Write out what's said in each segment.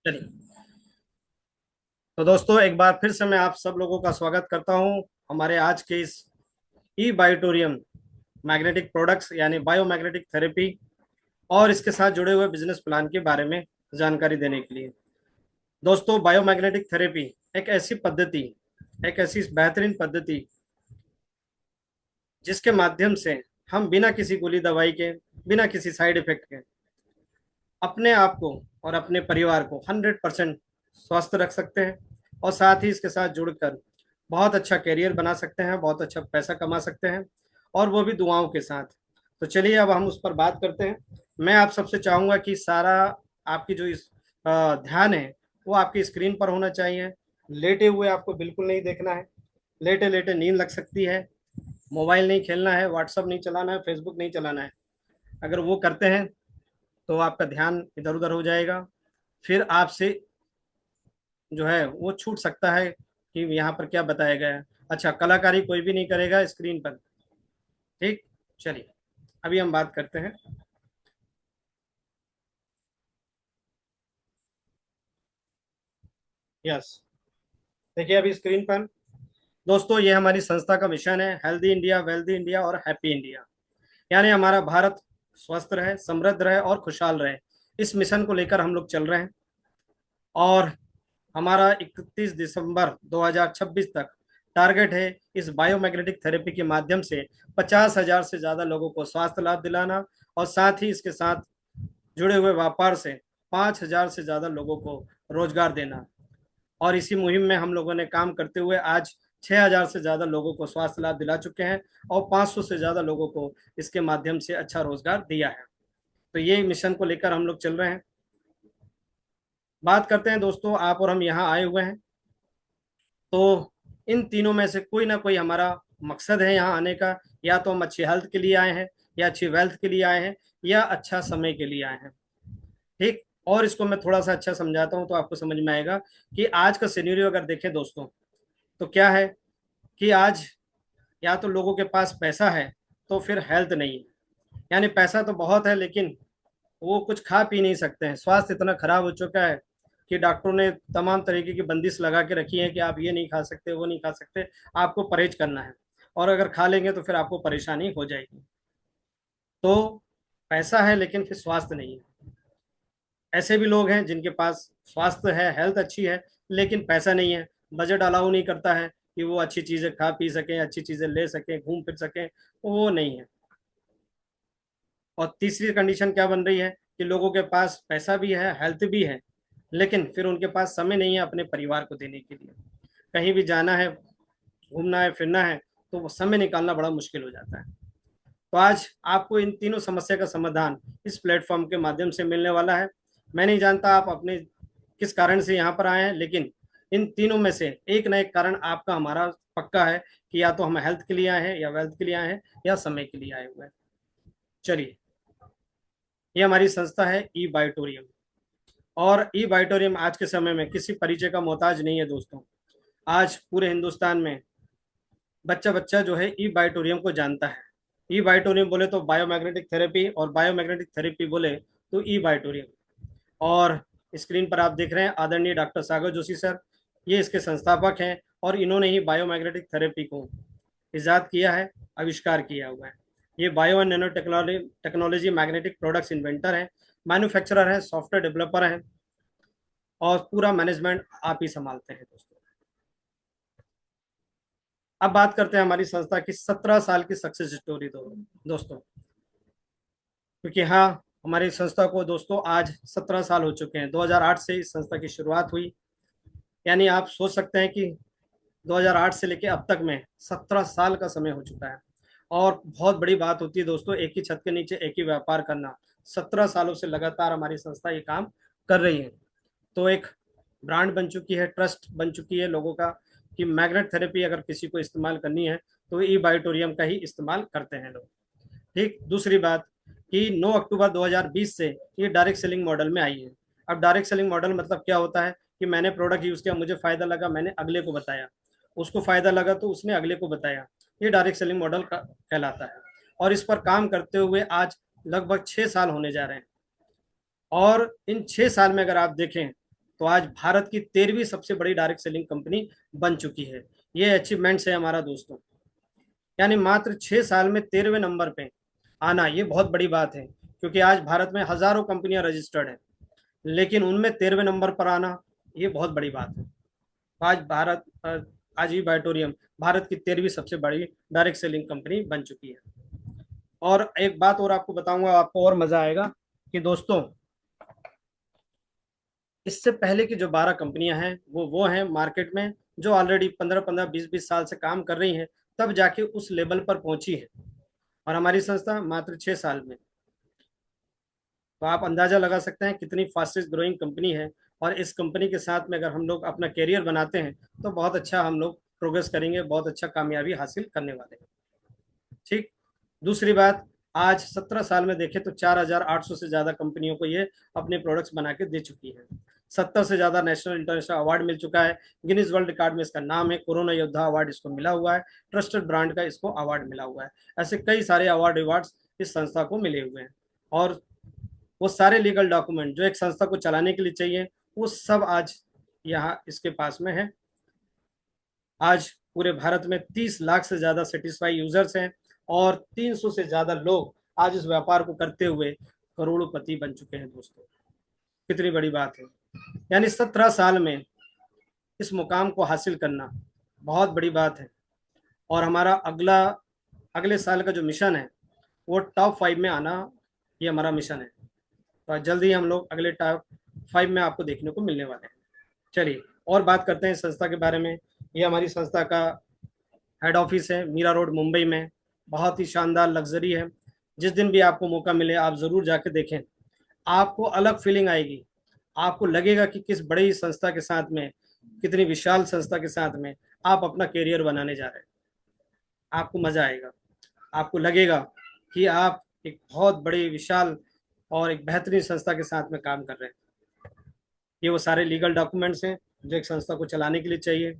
चलिए। तो दोस्तों, एक बार फिर से मैं आप सब लोगों का स्वागत करता हूं हमारे आज के इस ई बायोटोरियम मैग्नेटिक प्रोडक्ट्स यानी बायोमैग्नेटिक थेरेपी और इसके साथ जुड़े हुए बिजनेस प्लान के बारे में जानकारी देने के लिए। दोस्तों, बायोमैग्नेटिक थेरेपी एक ऐसी पद्धति, एक ऐसी बेहतरीन पद्धति जिसके माध्यम से हम बिना किसी गोली दवाई के, बिना किसी साइड इफेक्ट के अपने आप को और अपने परिवार को 100% स्वस्थ रख सकते हैं और साथ ही इसके साथ जुड़कर बहुत अच्छा करियर बना सकते हैं, बहुत अच्छा पैसा कमा सकते हैं, और वो भी दुआओं के साथ। तो चलिए, अब हम उस पर बात करते हैं। मैं आप सबसे चाहूंगा कि सारा आपकी जो इस ध्यान है वो आपकी स्क्रीन पर होना चाहिए। लेटे हुए आपको बिल्कुल नहीं देखना है। लेटे लेटे नींद लग सकती है। मोबाइल नहीं खेलना है, व्हाट्सअप नहीं चलाना है, फेसबुक नहीं चलाना है। अगर वो करते हैं तो आपका ध्यान इधर उधर हो जाएगा। फिर आपसे जो है वो छूट सकता है कि यहाँ पर क्या बताया गया है। अच्छा, कलाकारी कोई भी नहीं करेगा स्क्रीन पर। ठीक। चलिए, अभी हम बात करते हैं। यस। देखिए अभी स्क्रीन पर। दोस्तों, ये हमारी संस्था का मिशन है, हेल्दी इंडिया, वेल्दी इंडिया और हैप्पी इंडिया। यानी हमारा भारत स्वस्थ रहे, समृद्ध रहे और खुशहाल रहे। इस मिशन को लेकर हम लोग चल रहे हैं। और हमारा 31 दिसंबर 2026 तक टारगेट है इस बायोमैग्नेटिक थेरेपी के माध्यम से 50,000 से ज़्यादा लोगों को स्वास्थ्य लाभ दिलाना, और साथ ही इसके साथ जुड़े हुए व्यापार से 5,000 से ज़्यादा लोगों को रोजगार देना। और इसी मुहिम में हम लोगों ने काम करते हुए आज 6,000 से ज़्यादा लोगों को स्वास्थ्य लाभ दिला चुके हैं और 500 से ज़्यादा लोगों को इसके माध्यम से अच्छा रोजगार दिया है। तो ये मिशन को लेकर हम लोग चल रहे हैं। बात करते हैं दोस्तों, आप और हम यहाँ आए हुए हैं तो इन तीनों में से कोई ना कोई हमारा मकसद है यहाँ आने का। या तो हम अच्छी हेल्थ के लिए आए हैं, या अच्छी वेल्थ के लिए आए हैं, या अच्छा समय के लिए आए हैं। ठीक। और इसको मैं थोड़ा सा अच्छा समझाता हूँ तो आपको समझ में आएगा कि आज का सिनेरियो अगर देखें दोस्तों, तो क्या है कि आज या तो लोगों के पास पैसा है तो फिर हेल्थ नहीं है। यानी पैसा तो बहुत है लेकिन वो कुछ खा पी नहीं सकते हैं। स्वास्थ्य इतना खराब हो चुका है कि डॉक्टरों ने तमाम तरीके की बंदिश लगा के रखी है कि आप ये नहीं खा सकते, वो नहीं खा सकते, आपको परहेज करना है। और अगर खा लेंगे तो फिर आपको परेशानी हो जाएगी। तो पैसा है लेकिन फिर स्वास्थ्य नहीं है। ऐसे भी लोग हैं जिनके पास स्वास्थ्य है, हेल्थ अच्छी है, लेकिन पैसा नहीं है। बजट अलाउ नहीं करता है कि वो अच्छी चीज़ें खा पी सकें, अच्छी चीज़ें ले सकें, घूम फिर सकें, वो नहीं है। और तीसरी कंडीशन क्या बन रही है कि लोगों के पास पैसा भी है, हेल्थ भी है, लेकिन फिर उनके पास समय नहीं है अपने परिवार को देने के लिए। कहीं भी जाना है, घूमना है, फिरना है, तो वो समय निकालना बड़ा मुश्किल हो जाता है। तो आज आपको इन तीनों समस्या का समाधान इस प्लेटफॉर्म के माध्यम से मिलने वाला है। मैं नहीं जानता आप अपने किस कारण से यहाँ पर आए हैं, लेकिन इन तीनों में से एक ना एक कारण आपका हमारा पक्का है कि या तो हम हेल्थ के लिए आए हैं, या वेल्थ के लिए आए हैं, या समय के लिए आए हुए हैं। चलिए, ये हमारी संस्था है ई बायोटोरियम। और ई बायोटोरियम आज के समय में किसी परिचय का मोहताज नहीं है दोस्तों। आज पूरे हिंदुस्तान में बच्चा बच्चा जो है ई बायोटोरियम को जानता है। ई बायोटोरियम बोले तो बायोमैग्नेटिक थेरेपी, और बायोमैग्नेटिक थेरेपी बोले तो ई बायोटोरियम। और स्क्रीन पर आप देख रहे हैं आदरणीय डॉक्टर सागर जोशी सर, ये इसके संस्थापक हैं, और इन्होंने ही बायोमैग्नेटिक थेरेपी को इजाद किया है, आविष्कार किया हुआ है। ये bio and nano technology technology magnetic products inventor हैं, मैन्युफैक्चरर हैं, सॉफ्टवेयर डेवलपर हैं, और पूरा मैनेजमेंट आप ही संभालते हैं दोस्तों। अब बात करते हैं हमारी संस्था की 17 साल की सक्सेस स्टोरी दोस्तों। क्योंकि हाँ, हमारी संस्था को दोस्तों आज 17 साल हो चुके हैं। 2008 से इस संस्था की शुरुआत हुई। यानी आप सोच सकते हैं कि 2008 से लेकर अब तक में 17 साल का समय हो चुका है। और बहुत बड़ी बात होती है दोस्तों, एक ही छत के नीचे एक ही व्यापार करना। 17 सालों से लगातार हमारी संस्था ये काम कर रही है। तो एक ब्रांड बन चुकी है, ट्रस्ट बन चुकी है लोगों का कि मैग्नेट थेरेपी अगर किसी को इस्तेमाल करनी है तो ई बायोटोरियम का ही इस्तेमाल करते हैं लोग। ठीक। दूसरी बात कि 9 अक्टूबर 2020 से ये डायरेक्ट सेलिंग मॉडल में आई है। अब डायरेक्ट सेलिंग मॉडल मतलब क्या होता है कि मैंने प्रोडक्ट यूज़ किया, मुझे फ़ायदा लगा, मैंने अगले को बताया, उसको फ़ायदा लगा तो उसने अगले को बताया। ये डायरेक्ट सेलिंग मॉडल का कहलाता है। और इस पर काम करते हुए आज लगभग 6 साल होने जा रहे हैं। और इन 6 साल में अगर आप देखें तो आज भारत की 13वीं सबसे बड़ी डायरेक्ट सेलिंग कंपनी बन चुकी है। ये अचीवमेंट्स है हमारा दोस्तों। यानी मात्र 6 साल में 13वें नंबर पे आना, ये बहुत बड़ी बात है, क्योंकि आज भारत में हजारों कंपनियां रजिस्टर्ड है, लेकिन उनमें 13वें नंबर पर आना, ये बहुत बड़ी बात है। आज भारत आज ही बायोटोरियम भारत की 13वीं सबसे बड़ी डायरेक्ट सेलिंग कंपनी बन चुकी है। और एक बात और आपको बताऊंगा, आपको और मजा आएगा कि दोस्तों, इससे पहले की जो 12 कंपनियां हैं वो हैं मार्केट में, जो ऑलरेडी 15-15, 20-20 साल से काम कर रही हैं, तब जाके उस लेवल पर पहुंची है। और हमारी संस्था मात्र 6 साल में। तो आप अंदाजा लगा सकते हैं कितनी फास्टेस्ट ग्रोइंग कंपनी है। और इस कंपनी के साथ में अगर हम लोग अपना करियर बनाते हैं तो बहुत अच्छा हम लोग प्रोग्रेस करेंगे, बहुत अच्छा कामयाबी हासिल करने वाले हैं। ठीक। दूसरी बात, आज 17 साल में देखें तो 4,800 से ज्यादा कंपनियों को ये अपने प्रोडक्ट्स बना के दे चुकी है। 70 से ज्यादा नेशनल इंटरनेशनल अवार्ड मिल चुका है। गिनीज वर्ल्ड रिकॉर्ड में इसका नाम है। कोरोना योद्धा अवार्ड इसको मिला हुआ है। ट्रस्टेड ब्रांड का इसको अवार्ड मिला हुआ है। ऐसे कई सारे अवार्ड्स इस संस्था को मिले हुए हैं। और वो सारे लीगल डॉक्यूमेंट जो एक संस्था को चलाने के लिए चाहिए, वो सब आज यहाँ इसके पास में है। आज पूरे भारत में 30 लाख से ज्यादा सेटिस्फाई यूजर्स हैं, और 300 से ज्यादा लोग आज इस व्यापार को करते हुए करोड़पति बन चुके हैं दोस्तों। कितनी बड़ी बात है। यानी 17 साल में इस मुकाम को हासिल करना बहुत बड़ी बात है। और हमारा अगले साल का जो मिशन है वो टॉप 5 में आना, ये हमारा मिशन है। तो जल्दी ही हम लोग अगले टॉप 5 में आपको देखने को मिलने वाले हैं। चलिए और बात करते हैं संस्था के बारे में। ये हमारी संस्था का हेड ऑफिस है, मीरा रोड, मुंबई में। बहुत ही शानदार लग्जरी है। जिस दिन भी आपको मौका मिले आप ज़रूर जाके देखें, आपको अलग फीलिंग आएगी। आपको लगेगा कि किस बड़ी संस्था के साथ में, कितनी विशाल संस्था के साथ में आप अपना करियर बनाने जा रहे हैं। आपको मज़ा आएगा। आपको लगेगा कि आप एक बहुत बड़ी विशाल और एक बेहतरीन संस्था के साथ में काम कर रहे हैं। ये वो सारे लीगल डॉक्यूमेंट्स हैं जो एक संस्था को चलाने के लिए चाहिए।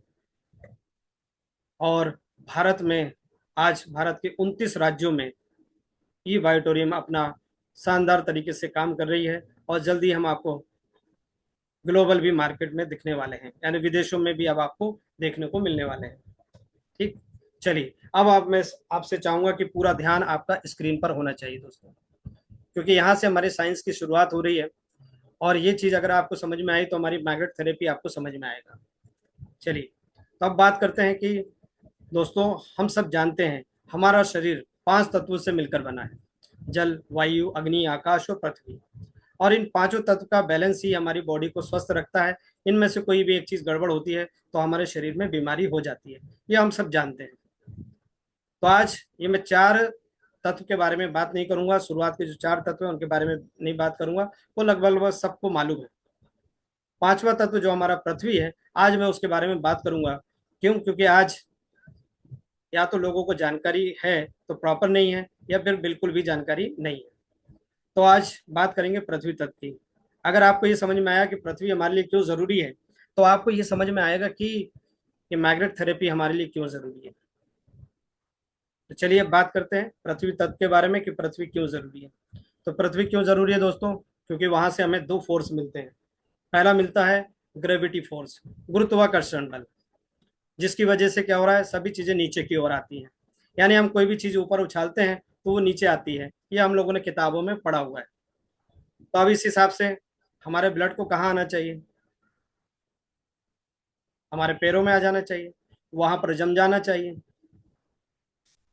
और भारत में आज भारत के 29 राज्यों में ई बायोटोरियम अपना शानदार तरीके से काम कर रही है। और जल्दी हम आपको ग्लोबल भी मार्केट में दिखने वाले हैं, यानी विदेशों में भी अब आपको देखने को मिलने वाले हैं। ठीक। चलिए अब मैं आपसे चाहूंगा कि पूरा ध्यान आपका स्क्रीन पर होना चाहिए दोस्तों, क्योंकि यहाँ से हमारे साइंस की शुरुआत हो रही है। और ये चीज़ अगर आपको समझ में आई तो हमारी मैग्नेट थेरेपी आपको समझ में आएगा। चलिए तो अब बात करते हैं कि दोस्तों, हम सब जानते हैं हमारा शरीर 5 तत्वों से मिलकर बना है: जल, वायु, अग्नि, आकाश और पृथ्वी। और इन पांचों तत्व का बैलेंस ही हमारी बॉडी को स्वस्थ रखता है। इनमें से कोई भी एक चीज गड़बड़ होती है तो हमारे शरीर में बीमारी हो जाती है, ये हम सब जानते हैं। तो आज ये मैं 4 तत्व के बारे में बात नहीं करूंगा। शुरुआत के जो 4 तत्व हैं उनके बारे में नहीं बात करूंगा, वो लगभग सबको मालूम है। 5वां तत्व जो हमारा पृथ्वी है, आज मैं उसके बारे में बात करूंगा। क्यों? क्योंकि आज या तो लोगों को जानकारी है तो प्रॉपर नहीं है, या फिर बिल्कुल भी जानकारी नहीं है। तो आज बात करेंगे पृथ्वी तत्व की। अगर आपको ये समझ में आया कि पृथ्वी हमारे लिए क्यों जरूरी है, तो आपको ये समझ में आएगा कि ये मैग्नेट थेरेपी हमारे लिए क्यों जरूरी है। तो चलिए अब बात करते हैं पृथ्वी तत्व के बारे में कि पृथ्वी क्यों जरूरी है। तो पृथ्वी क्यों जरूरी है दोस्तों? क्योंकि वहां से हमें 2 फोर्स मिलते हैं। पहला मिलता है ग्रेविटी फोर्स, गुरुत्वाकर्षण बल, जिसकी वजह से क्या हो रहा है, सभी चीजें नीचे की ओर आती हैं। यानी हम कोई भी चीज ऊपर उछालते हैं तो वो नीचे आती है। ये हम लोगों ने किताबों में पढ़ा हुआ है। तो अब इस हिसाब से हमारे ब्लड को कहाँ आना चाहिए? हमारे पैरों में आ जाना चाहिए, वहां पर जम जाना चाहिए।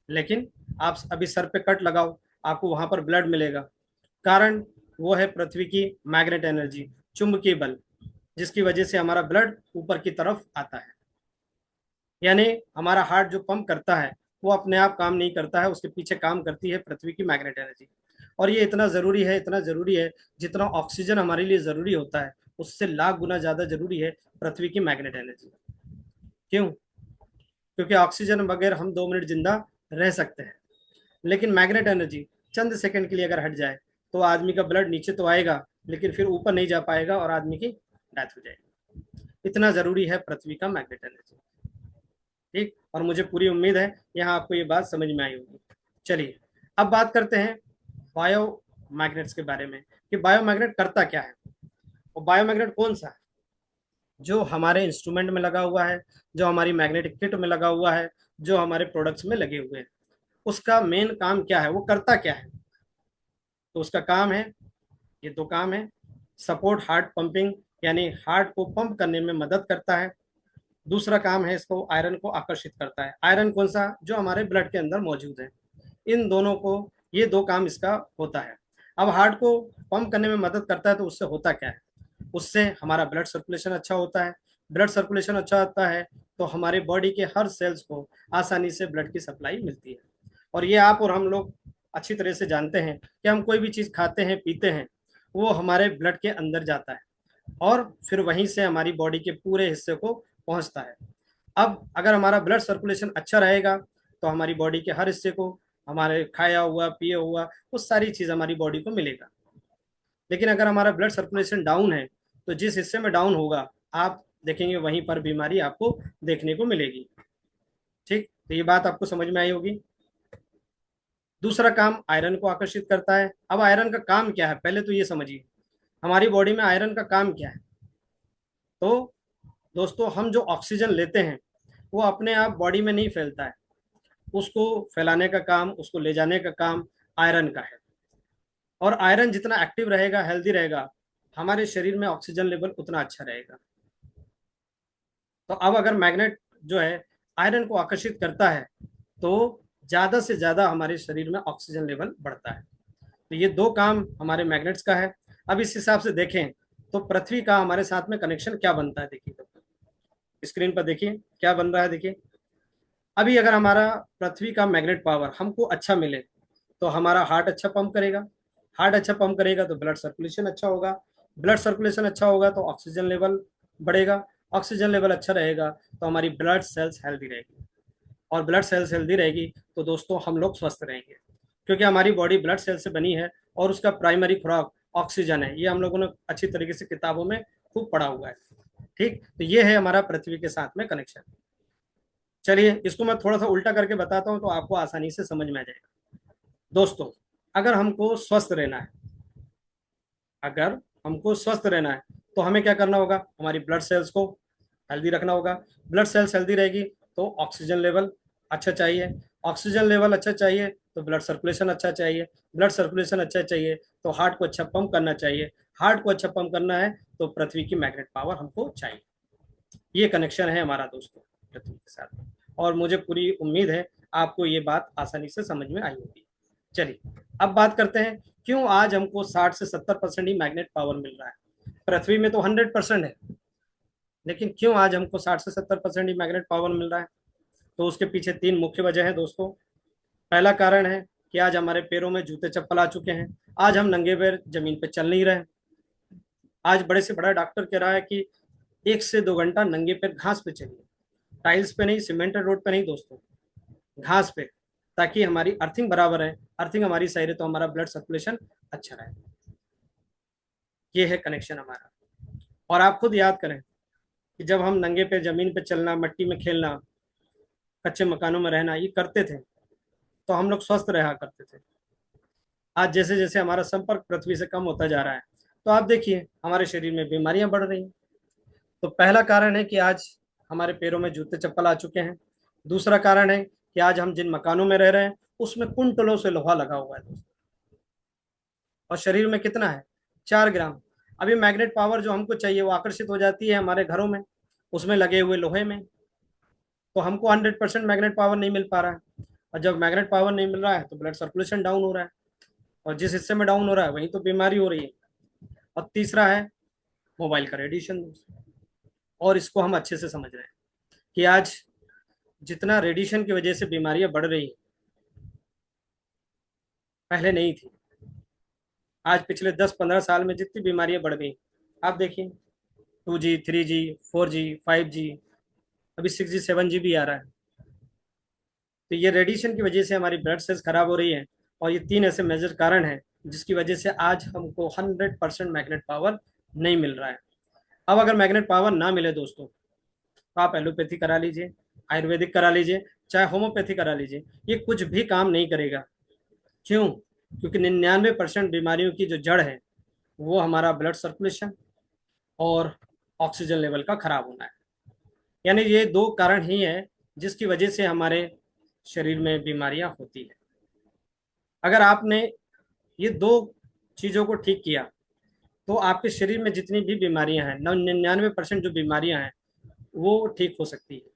लेकिन आप अभी सर पे कट लगाओ, आपको वहां पर ब्लड मिलेगा। कारण वो है पृथ्वी की मैग्नेट एनर्जी, चुंबकीय बल, जिसकी वजह से हमारा ब्लड ऊपर की तरफ आता है। यानी हमारा हार्ट जो पंप करता है वो अपने आप काम नहीं करता है, उसके पीछे काम करती है पृथ्वी की मैग्नेट एनर्जी। और ये इतना ज़रूरी है, इतना ज़रूरी है, जितना ऑक्सीजन हमारे लिए ज़रूरी होता है उससे लाख गुना ज़्यादा ज़रूरी है पृथ्वी की मैग्नेट एनर्जी। क्यों? क्योंकि ऑक्सीजन बगैर हम 2 मिनट जिंदा रह सकते हैं, लेकिन मैग्नेट एनर्जी चंद सेकंड के लिए अगर हट जाए तो आदमी का ब्लड नीचे तो आएगा लेकिन फिर ऊपर नहीं जा पाएगा और आदमी की डेथ हो जाएगी। इतना ज़रूरी है पृथ्वी का मैग्नेट एनर्जी। ठीक। और मुझे पूरी उम्मीद है यहाँ आपको ये बात समझ में आई होगी। चलिए अब बात करते हैं बायो मैग्नेट्स के बारे में कि बायो मैग्नेट करता क्या है और बायो मैग्नेट कौन सा है। जो हमारे इंस्ट्रूमेंट में लगा हुआ है, जो हमारी मैग्नेटिक किट में लगा हुआ है, जो हमारे प्रोडक्ट्स में लगे हुए हैं, उसका मेन काम क्या है, वो करता क्या है। तो उसका काम है, ये दो काम है। सपोर्ट हार्ट पंपिंग, यानी हार्ट को पंप करने में मदद करता है। दूसरा काम है, इसको आयरन को आकर्षित करता है। आयरन कौन सा, जो हमारे ब्लड के अंदर मौजूद है। इन दोनों को, ये दो काम इसका होता है। अब हार्ट को पंप करने में मदद करता है, तो उससे होता क्या है, उससे हमारा ब्लड सर्कुलेशन अच्छा होता है। ब्लड सर्कुलेशन अच्छा होता है तो हमारे बॉडी के हर सेल्स को आसानी से ब्लड की सप्लाई मिलती है। और ये आप और हम लोग अच्छी तरह से जानते हैं कि हम कोई भी चीज़ खाते हैं, पीते हैं, वो हमारे ब्लड के अंदर जाता है और फिर वहीं से हमारी बॉडी के पूरे हिस्से को पहुंचता है। अब अगर हमारा ब्लड सर्कुलेशन अच्छा रहेगा तो हमारी बॉडी के हर हिस्से को हमारे खाया हुआ, पिया हुआ, वो सारी चीज़ हमारी बॉडी को मिलेगा। लेकिन अगर हमारा ब्लड सर्कुलेशन डाउन है, तो जिस हिस्से में डाउन होगा, आप देखेंगे वहीं पर बीमारी आपको देखने को मिलेगी। ठीक, तो ये बात आपको समझ में आई होगी। दूसरा काम आयरन को आकर्षित करता है। अब आयरन का काम क्या है, पहले तो ये समझिए हमारी बॉडी में आयरन का काम क्या है। तो दोस्तों, हम जो ऑक्सीजन लेते हैं वो अपने आप बॉडी में नहीं फैलता है, उसको फैलाने का काम, उसको ले जाने का काम आयरन का है। और आयरन जितना एक्टिव रहेगा, हेल्दी रहेगा, हमारे शरीर में ऑक्सीजन लेवल उतना अच्छा रहेगा। तो अब अगर मैग्नेट जो है आयरन को आकर्षित करता है, तो ज्यादा से ज्यादा हमारे शरीर में ऑक्सीजन लेवल बढ़ता है। तो ये दो काम हमारे मैग्नेट्स का है। अब इस हिसाब से देखें तो पृथ्वी का हमारे साथ में कनेक्शन क्या बनता है, देखिए तो स्क्रीन पर देखिए क्या बन रहा है। देखिए, अभी अगर हमारा पृथ्वी का मैग्नेट पावर हमको अच्छा मिले, तो हमारा हार्ट अच्छा पंप करेगा। हार्ट अच्छा पंप करेगा तो ब्लड सर्कुलेशन अच्छा होगा। ब्लड सर्कुलेशन अच्छा होगा तो ऑक्सीजन लेवल बढ़ेगा। ऑक्सीजन लेवल अच्छा रहेगा तो हमारी ब्लड सेल्स हेल्दी रहेगी। और ब्लड सेल्स हेल्दी रहेगी तो दोस्तों हम लोग स्वस्थ रहेंगे, क्योंकि हमारी बॉडी ब्लड सेल से बनी है और उसका प्राइमरी खुराक ऑक्सीजन है। ये हम लोगों ने अच्छी तरीके से किताबों में खूब पढ़ा हुआ है। ठीक, तो ये है हमारा पृथ्वी के साथ में कनेक्शन। चलिए इसको मैं थोड़ा सा उल्टा करके बताता हूँ तो आपको आसानी से समझ में आ जाएगा। दोस्तों, अगर हमको स्वस्थ रहना है, अगर हमको स्वस्थ रहना है तो हमें क्या करना होगा, हमारी ब्लड सेल्स को हेल्दी रखना होगा। ब्लड सेल्स हेल्दी रहेगी तो ऑक्सीजन लेवल अच्छा चाहिए। ऑक्सीजन लेवल अच्छा चाहिए तो ब्लड सर्कुलेशन अच्छा चाहिए। ब्लड सर्कुलेशन अच्छा चाहिए तो हार्ट को अच्छा पंप करना चाहिए। हार्ट को अच्छा पंप करना है तो पृथ्वी की मैग्नेट पावर हमको चाहिए। ये कनेक्शन है हमारा दोस्तों पृथ्वी के साथ। और मुझे पूरी उम्मीद है आपको ये बात आसानी से समझ में आई होगी। चलिए अब बात करते हैं, क्यों आज हमको 60 से 70% ही मैग्नेट पावर मिल रहा है। पृथ्वी में तो 100% है, लेकिन क्यों आज हमको 60 से 70% ही मैग्नेट पावर मिल रहा है। तो उसके पीछे तीन मुख्य वजह है दोस्तों। पहला कारण है कि आज हमारे पैरों में जूते चप्पल आ चुके हैं। आज हम नंगे पैर जमीन पे चल नहीं रहे। आज बड़े से बड़ा डॉक्टर कह रहा है कि 1 से 2 घंटा नंगे पैर घास पे चलिए। टाइल्स पे नहीं, सीमेंटेड रोड पे नहीं दोस्तों, घास पे, ताकि हमारी अर्थिंग बराबर है। अर्थिंग हमारी सही रहे तो हमारा ब्लड सर्कुलेशन अच्छा रहे। ये है कनेक्शन हमारा। और आप खुद याद करें कि जब हम नंगे पे जमीन पे चलना, मिट्टी में खेलना, कच्चे मकानों में रहना ये करते थे, तो हम लोग स्वस्थ रहा करते थे। आज जैसे जैसे हमारा संपर्क पृथ्वी से कम होता जा रहा है, तो आप देखिए हमारे शरीर में बीमारियां बढ़ रही हैं। तो पहला कारण है कि आज हमारे पैरों में जूते चप्पल आ चुके हैं। दूसरा कारण है कि आज हम जिन मकानों में रह रहे हैं उसमें कुंटलों से लोहा लगा हुआ है दोस्तों। और शरीर में कितना है, 4 ग्राम। अभी मैग्नेट पावर जो हमको चाहिए वो आकर्षित हो जाती है हमारे घरों में, उसमें लगे हुए लोहे में। तो हमको 100% मैग्नेट पावर नहीं मिल पा रहा है। और जब मैग्नेट पावर नहीं मिल रहा है तो ब्लड सर्कुलेशन डाउन हो रहा है। और जिस हिस्से में डाउन हो रहा है वहीं तो बीमारी हो रही है। और तीसरा है मोबाइल का रेडिएशन। और इसको हम अच्छे से समझ रहे हैं कि आज जितना रेडिएशन की वजह से बीमारियां बढ़ रही हैं, पहले नहीं थी। आज पिछले 10-15 साल में जितनी बीमारियां बढ़ गई, आप देखिए, 2G, 3G, 4G, 5G, अभी 6G, 7G भी आ रहा है। तो ये रेडिएशन की वजह से हमारी ब्लड सेल्स खराब हो रही है। और ये तीन ऐसे मेजर कारण हैं जिसकी वजह से आज हमको 100% मैग्नेट पावर नहीं मिल रहा है। अब अगर मैग्नेट पावर ना मिले दोस्तों, तो आप एलोपैथी करा लीजिए, आयुर्वेदिक करा लीजिए, चाहे होम्योपैथी करा लीजिए, ये कुछ भी काम नहीं करेगा। क्यों? क्योंकि 99% बीमारियों की जो जड़ है वो हमारा ब्लड सर्कुलेशन और ऑक्सीजन लेवल का खराब होना है। यानी ये दो कारण ही है जिसकी वजह से हमारे शरीर में बीमारियां होती है। अगर आपने ये दो चीजों को ठीक किया तो आपके शरीर में जितनी भी बीमारियां हैं, 99% जो बीमारियां हैं वो ठीक हो सकती है।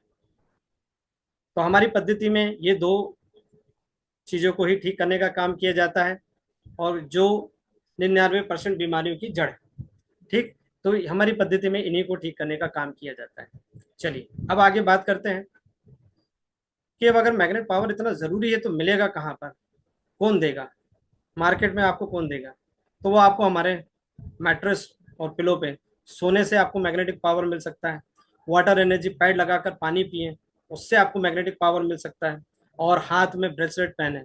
तो हमारी पद्धति में ये दो चीजों को ही ठीक करने का काम किया जाता है, और जो 99% बीमारियों की जड़ है। ठीक, तो हमारी पद्धति में इन्हीं को ठीक करने का काम किया जाता है। चलिए अब आगे बात करते हैं कि अब अगर मैग्नेट पावर इतना जरूरी है तो मिलेगा कहाँ पर, कौन देगा, मार्केट में आपको कौन देगा? तो वो आपको हमारे मैट्रेस और पिलो पे सोने से आपको मैग्नेटिक पावर मिल सकता है। वाटर एनर्जी पैड लगाकर पानी पिए, उससे आपको मैग्नेटिक पावर मिल सकता है। और हाथ में ब्रेसलेट पहने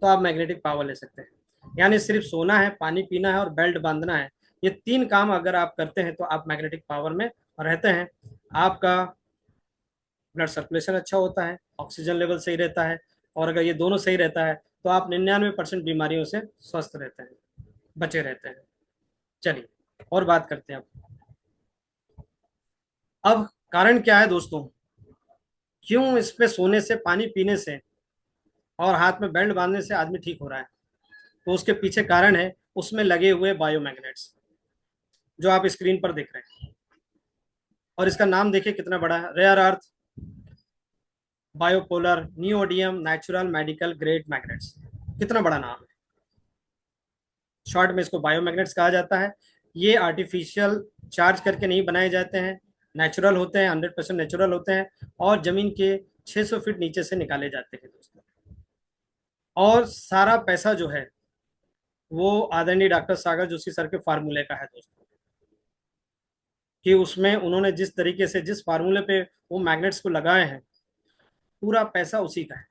तो आप मैग्नेटिक पावर ले सकते हैं। यानी सिर्फ सोना है, पानी पीना है और बेल्ट बांधना है, ये तीन काम अगर आप करते हैं तो आप मैग्नेटिक पावर में रहते हैं। आपका ब्लड सर्कुलेशन अच्छा होता है, ऑक्सीजन लेवल सही रहता है, और अगर ये दोनों सही रहता है तो आप 99% बीमारियों से स्वस्थ रहते हैं, बचे रहते हैं। चलिए और बात करते हैं अब कारण क्या है दोस्तों, क्यों इस पे सोने से, पानी पीने से और हाथ में बेल्ट बांधने से आदमी ठीक हो रहा है? तो उसके पीछे कारण है उसमें लगे हुए बायोमैग्नेट्स जो आप स्क्रीन पर देख रहे हैं। और इसका नाम देखिए कितना बड़ा है, rare earth bipolar neodymium natural medical grade magnets. कितना बड़ा नाम है। शॉर्ट में इसको बायोमैग्नेट्स कहा जाता है। ये आर्टिफिशियल चार्ज करके नहीं बनाए जाते हैं, नेचुरल होते हैं, 100% नेचुरल होते हैं, और जमीन के 600 फीट नीचे से निकाले जाते हैं दोस्तों। और सारा पैसा जो है वो आदरणीय डॉक्टर सागर जोशी सर के फार्मूले का है दोस्तों। कि उसमें उन्होंने जिस तरीके से, जिस फार्मूले पे वो मैग्नेट्स को लगाए हैं, पूरा पैसा उसी का है।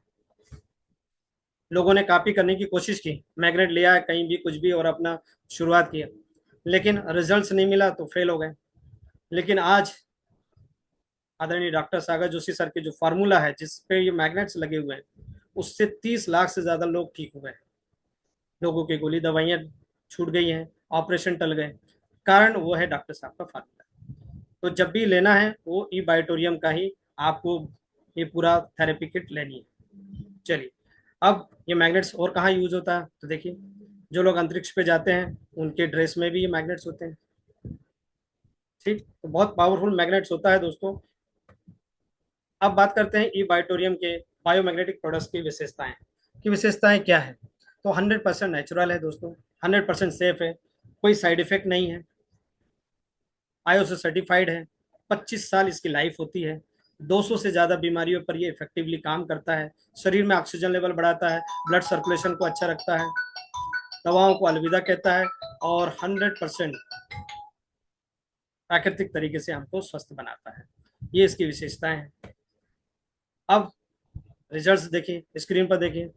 लोगों ने कॉपी करने की कोशिश की, मैग्नेट लिया है कहीं भी कुछ भी और अपना शुरुआत किया, लेकिन रिजल्ट्स नहीं मिला तो फेल हो गए। लेकिन आज आदरणीय डॉक्टर सागर जोशी सर के जो फार्मूला है जिस पे ये मैग्नेट्स लगे हुए हैं, उससे 30 लाख से ज्यादा लोग ठीक हुए हैं। लोगों की गोली दवाइयां छूट गई हैं, ऑपरेशन टल गए। कारण वो है डॉक्टर साहब का फार्मूला। तो जब भी लेना है वो ई बायोटोरियम का ही आपको ये पूरा थेरेपी किट लेनी है। चलिए अब ये मैग्नेट्स और कहाँ यूज होता है तो देखिए, जो लोग अंतरिक्ष पे जाते हैं उनके ड्रेस में भी ये मैग्नेट्स होते हैं। ठीक, तो बहुत पावरफुल मैग्नेट्स होता है दोस्तों। अब बात करते हैं ई बायोटोरियम के बायोमैग्नेटिक प्रोडक्ट्स की विशेषताएं। क्या है? तो 100% नेचुरल है दोस्तों, 100% सेफ है, कोई साइड इफेक्ट नहीं है, आईओ से सर्टिफाइड है, 25 साल इसकी लाइफ होती है, 200 से ज्यादा बीमारियों पर ये इफेक्टिवली काम करता है, शरीर में ऑक्सीजन लेवल बढ़ाता है, ब्लड सर्कुलेशन को अच्छा रखता है, दवाओं को अलविदा कहता है, और 100% प्राकृतिक तरीके से हमको स्वस्थ बनाता है। ये इसकी विशेषताएं हैं। अब रिजल्ट्स देखिए, स्क्रीन पर देखिए।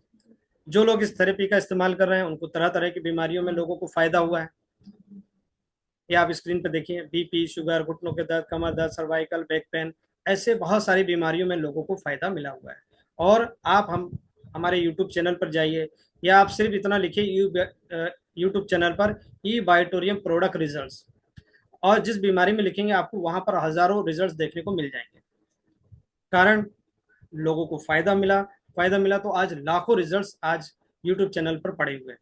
जो लोग इस थेरेपी का इस्तेमाल कर रहे हैं उनको तरह तरह की बीमारियों में लोगों को फायदा हुआ है। ये आप स्क्रीन पर देखिए, बीपी, शुगर, घुटनों के दर्द, कमर दर्द, सर्वाइकल, बैक पेन, ऐसे बहुत सारी बीमारियों में लोगों को फायदा मिला हुआ है। और आप हम हमारे यूट्यूब चैनल पर जाइए, या आप सिर्फ इतना लिखिए यूट्यूब चैनल पर ई बायोटोरियम प्रोडक्ट रिजल्ट्स, और जिस बीमारी में लिखेंगे आपको वहां पर हजारों रिजल्ट्स देखने को मिल जाएंगे। कारण लोगों को फायदा मिला तो आज लाखों रिजल्ट्स आज यूट्यूब चैनल पर पड़े हुए हैं।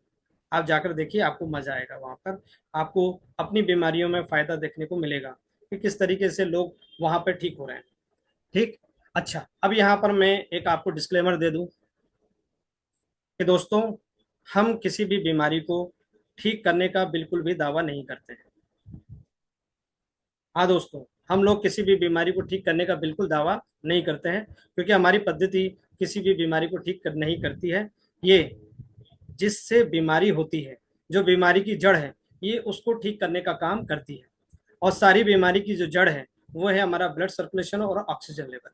आप जाकर देखिए, आपको मजा आएगा। वहां पर आपको अपनी बीमारियों में फायदा देखने को मिलेगा कि किस तरीके से लोग वहां पर ठीक हो रहे हैं। ठीक, अच्छा अब यहाँ पर मैं एक आपको डिस्क्लेमर दे दूं कि दोस्तों, हम किसी भी बीमारी को ठीक करने का बिल्कुल भी दावा नहीं करते हैं। हाँ दोस्तों, हम लोग किसी भी बीमारी को ठीक करने का बिल्कुल दावा नहीं करते हैं, क्योंकि हमारी पद्धति किसी भी बीमारी को ठीक नहीं करती है। ये जिससे बीमारी होती है, जो बीमारी की जड़ है, ये उसको ठीक करने का काम करती है। और सारी बीमारी की जो जड़ है वो है हमारा ब्लड सर्कुलेशन और ऑक्सीजन लेवल।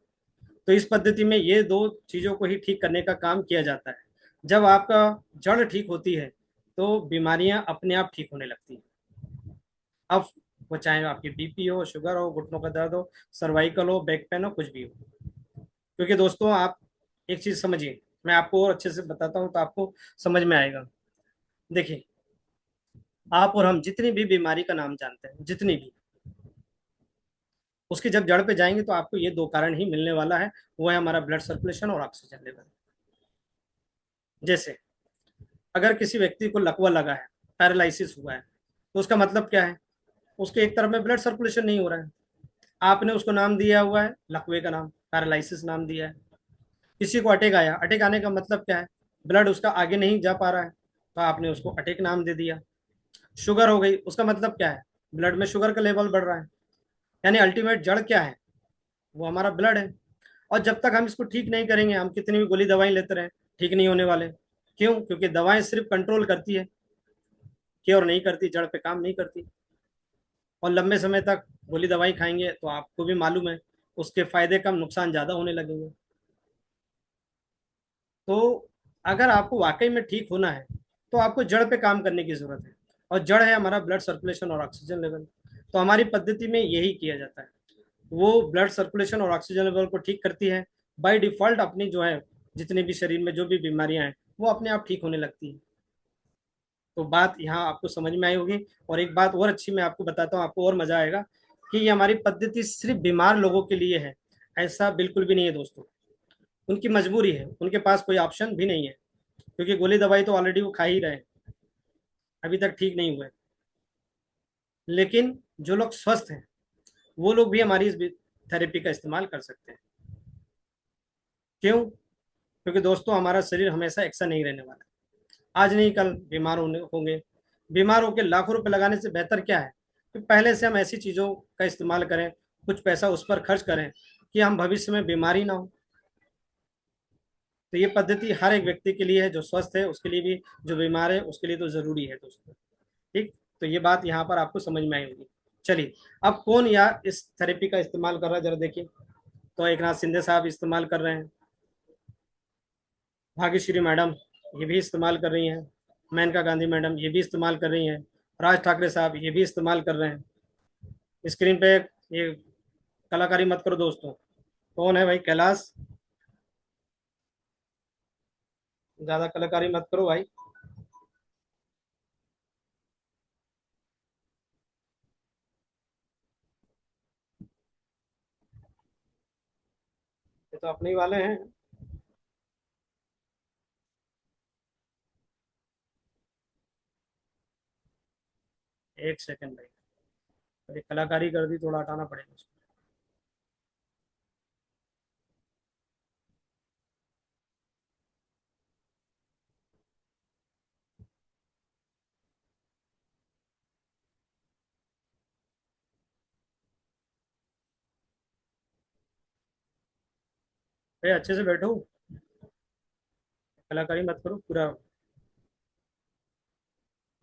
तो इस पद्धति में ये दो चीजों को ही ठीक करने का काम किया जाता है। जब आपका जड़ ठीक होती है तो बीमारियां अपने आप ठीक होने लगती हैं। अब वो चाहे आपकी बीपी हो, शुगर हो, घुटनों का दर्द हो, सर्वाइकल हो, बैक पेन हो, कुछ भी हो। क्योंकि दोस्तों आप एक चीज समझिए, मैं आपको और अच्छे से बताता हूँ तो आपको समझ में आएगा। देखिए, आप और हम जितनी भी बीमारी का नाम जानते हैं, जितनी भी, उसकी जब जड़ पे जाएंगे तो आपको ये दो कारण ही मिलने वाला है, वो है हमारा ब्लड सर्कुलेशन और ऑक्सीजन लेवल। जैसे अगर किसी व्यक्ति को लकवा लगा है, पैरालिसिस हुआ है, तो उसका मतलब क्या है, उसके एक तरफ में ब्लड सर्कुलेशन नहीं हो रहा है। आपने उसको नाम दिया हुआ है लकवे का नाम, पैरालिसिस नाम दिया है। किसी को अटैक आया, अटैक आने का मतलब क्या है, ब्लड उसका आगे नहीं जा पा रहा है, तो आपने उसको अटैक नाम दे दिया। शुगर हो गई, उसका मतलब क्या है, ब्लड में शुगर का लेवल बढ़ रहा है। यानी अल्टीमेट जड़ क्या है, वो हमारा ब्लड है। और जब तक हम इसको ठीक नहीं करेंगे, हम कितनी भी गोली दवाई लेते रहे, ठीक नहीं होने वाले। क्यों? क्योंकि दवाएं सिर्फ कंट्रोल करती है, क्योर नहीं करती, जड़ पे काम नहीं करती। और लंबे समय तक गोली दवाई खाएंगे तो आपको भी मालूम है उसके फायदे कम, नुकसान ज्यादा होने लगेंगे। तो अगर आपको वाकई में ठीक होना है तो आपको जड़ पे काम करने की जरूरत है, और जड़ है हमारा ब्लड सर्कुलेशन और ऑक्सीजन लेवल। तो हमारी पद्धति में यही किया जाता है, वो ब्लड सर्कुलेशन और ऑक्सीजन लेवल को ठीक करती है। बाय डिफॉल्ट अपनी जो है जितने भी शरीर में जो भी बीमारियां हैं वो अपने आप ठीक होने लगती हैं। तो बात यहाँ आपको समझ में आई होगी। और एक बात और अच्छी मैं आपको बताता हूँ, आपको और मजा आएगा कि ये हमारी पद्धति सिर्फ बीमार लोगों के लिए है, ऐसा बिल्कुल भी नहीं है दोस्तों। उनकी मजबूरी है, उनके पास कोई ऑप्शन भी नहीं है, क्योंकि गोली दवाई तो ऑलरेडी वो खा ही रहे हैं, अभी तक ठीक नहीं हुए। लेकिन जो लोग स्वस्थ हैं वो लोग भी हमारी इस थेरेपी का इस्तेमाल कर सकते हैं। क्यों? क्योंकि दोस्तों हमारा शरीर हमेशा ऐसा नहीं रहने वाला, आज नहीं कल बीमार होने होंगे। बीमार होकर लाखों रुपए लगाने से बेहतर क्या है कि पहले से हम ऐसी चीजों का इस्तेमाल करें, कुछ पैसा उस पर खर्च करें कि हम भविष्य में बीमारी ना हो। तो ये पद्धति हर एक व्यक्ति के लिए है, जो स्वस्थ है उसके लिए भी, जो बीमार है उसके लिए तो जरूरी है दोस्तों। ठीक, तो ये बात यहाँ पर आपको समझ में आई होगी। चलिए, अब कौन या इस थेरेपी का इस्तेमाल कर रहा है जरा देखिए। तो एक नाथ शिंदे साहब इस्तेमाल कर रहे हैं, भाग्यश्री मैडम ये भी इस्तेमाल कर रही हैं, मेनका गांधी मैडम ये भी इस्तेमाल कर रही हैं, राज ठाकरे साहब ये भी इस्तेमाल कर रहे हैं। स्क्रीन पे ये कलाकारी मत करो दोस्तों, कौन है भाई, कैलाश, ज्यादा कलाकारी मत करो भाई। ये तो अपने ही वाले हैं। एक सेकंड भाई, अरे कलाकारी कर दी, थोड़ा हटाना पड़ेगा उसको। भाई अच्छे से बैठो, कलाकारी मत करो, पूरा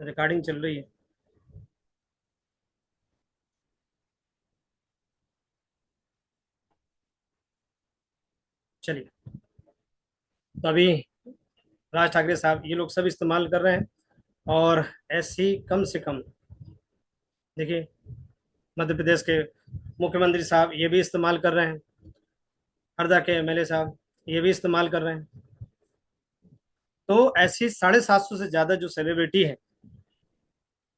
रिकॉर्डिंग चल रही है। चलिए, तो अभी राज ठाकरे साहब ये लोग सब इस्तेमाल कर रहे हैं, और ऐसी कम से कम देखिए, मध्य प्रदेश के मुख्यमंत्री साहब ये भी इस्तेमाल कर रहे हैं, हरदा के एमएलए साहब ये भी इस्तेमाल कर रहे हैं। तो ऐसी 750 से ज्यादा जो सेलिब्रिटी है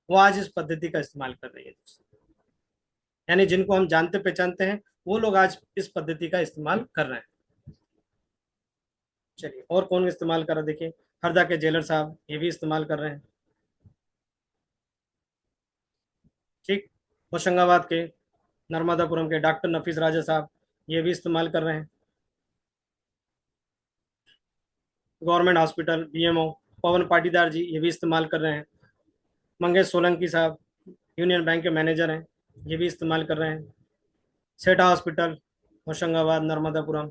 वो आज इस पद्धति का इस्तेमाल कर रही है दोस्तों। यानी जिनको हम जानते पहचानते हैं वो लोग आज इस पद्धति का इस्तेमाल कर रहे हैं। चलिए, और कौन इस्तेमाल कर रहा है देखिए, हरदा के जेलर साहब ये भी इस्तेमाल कर रहे हैं। ठीक, होशंगाबाद के, नर्मदापुरम के डॉक्टर नफीस राजा साहब ये भी इस्तेमाल कर रहे हैं। गवर्नमेंट हॉस्पिटल बीएमओ पवन पाटीदार जी ये भी इस्तेमाल कर रहे हैं। मंगेश सोलंकी साहब यूनियन बैंक के मैनेजर हैं, ये भी इस्तेमाल कर रहे हैं। सेठा हॉस्पिटल होशंगाबाद नर्मदापुरम,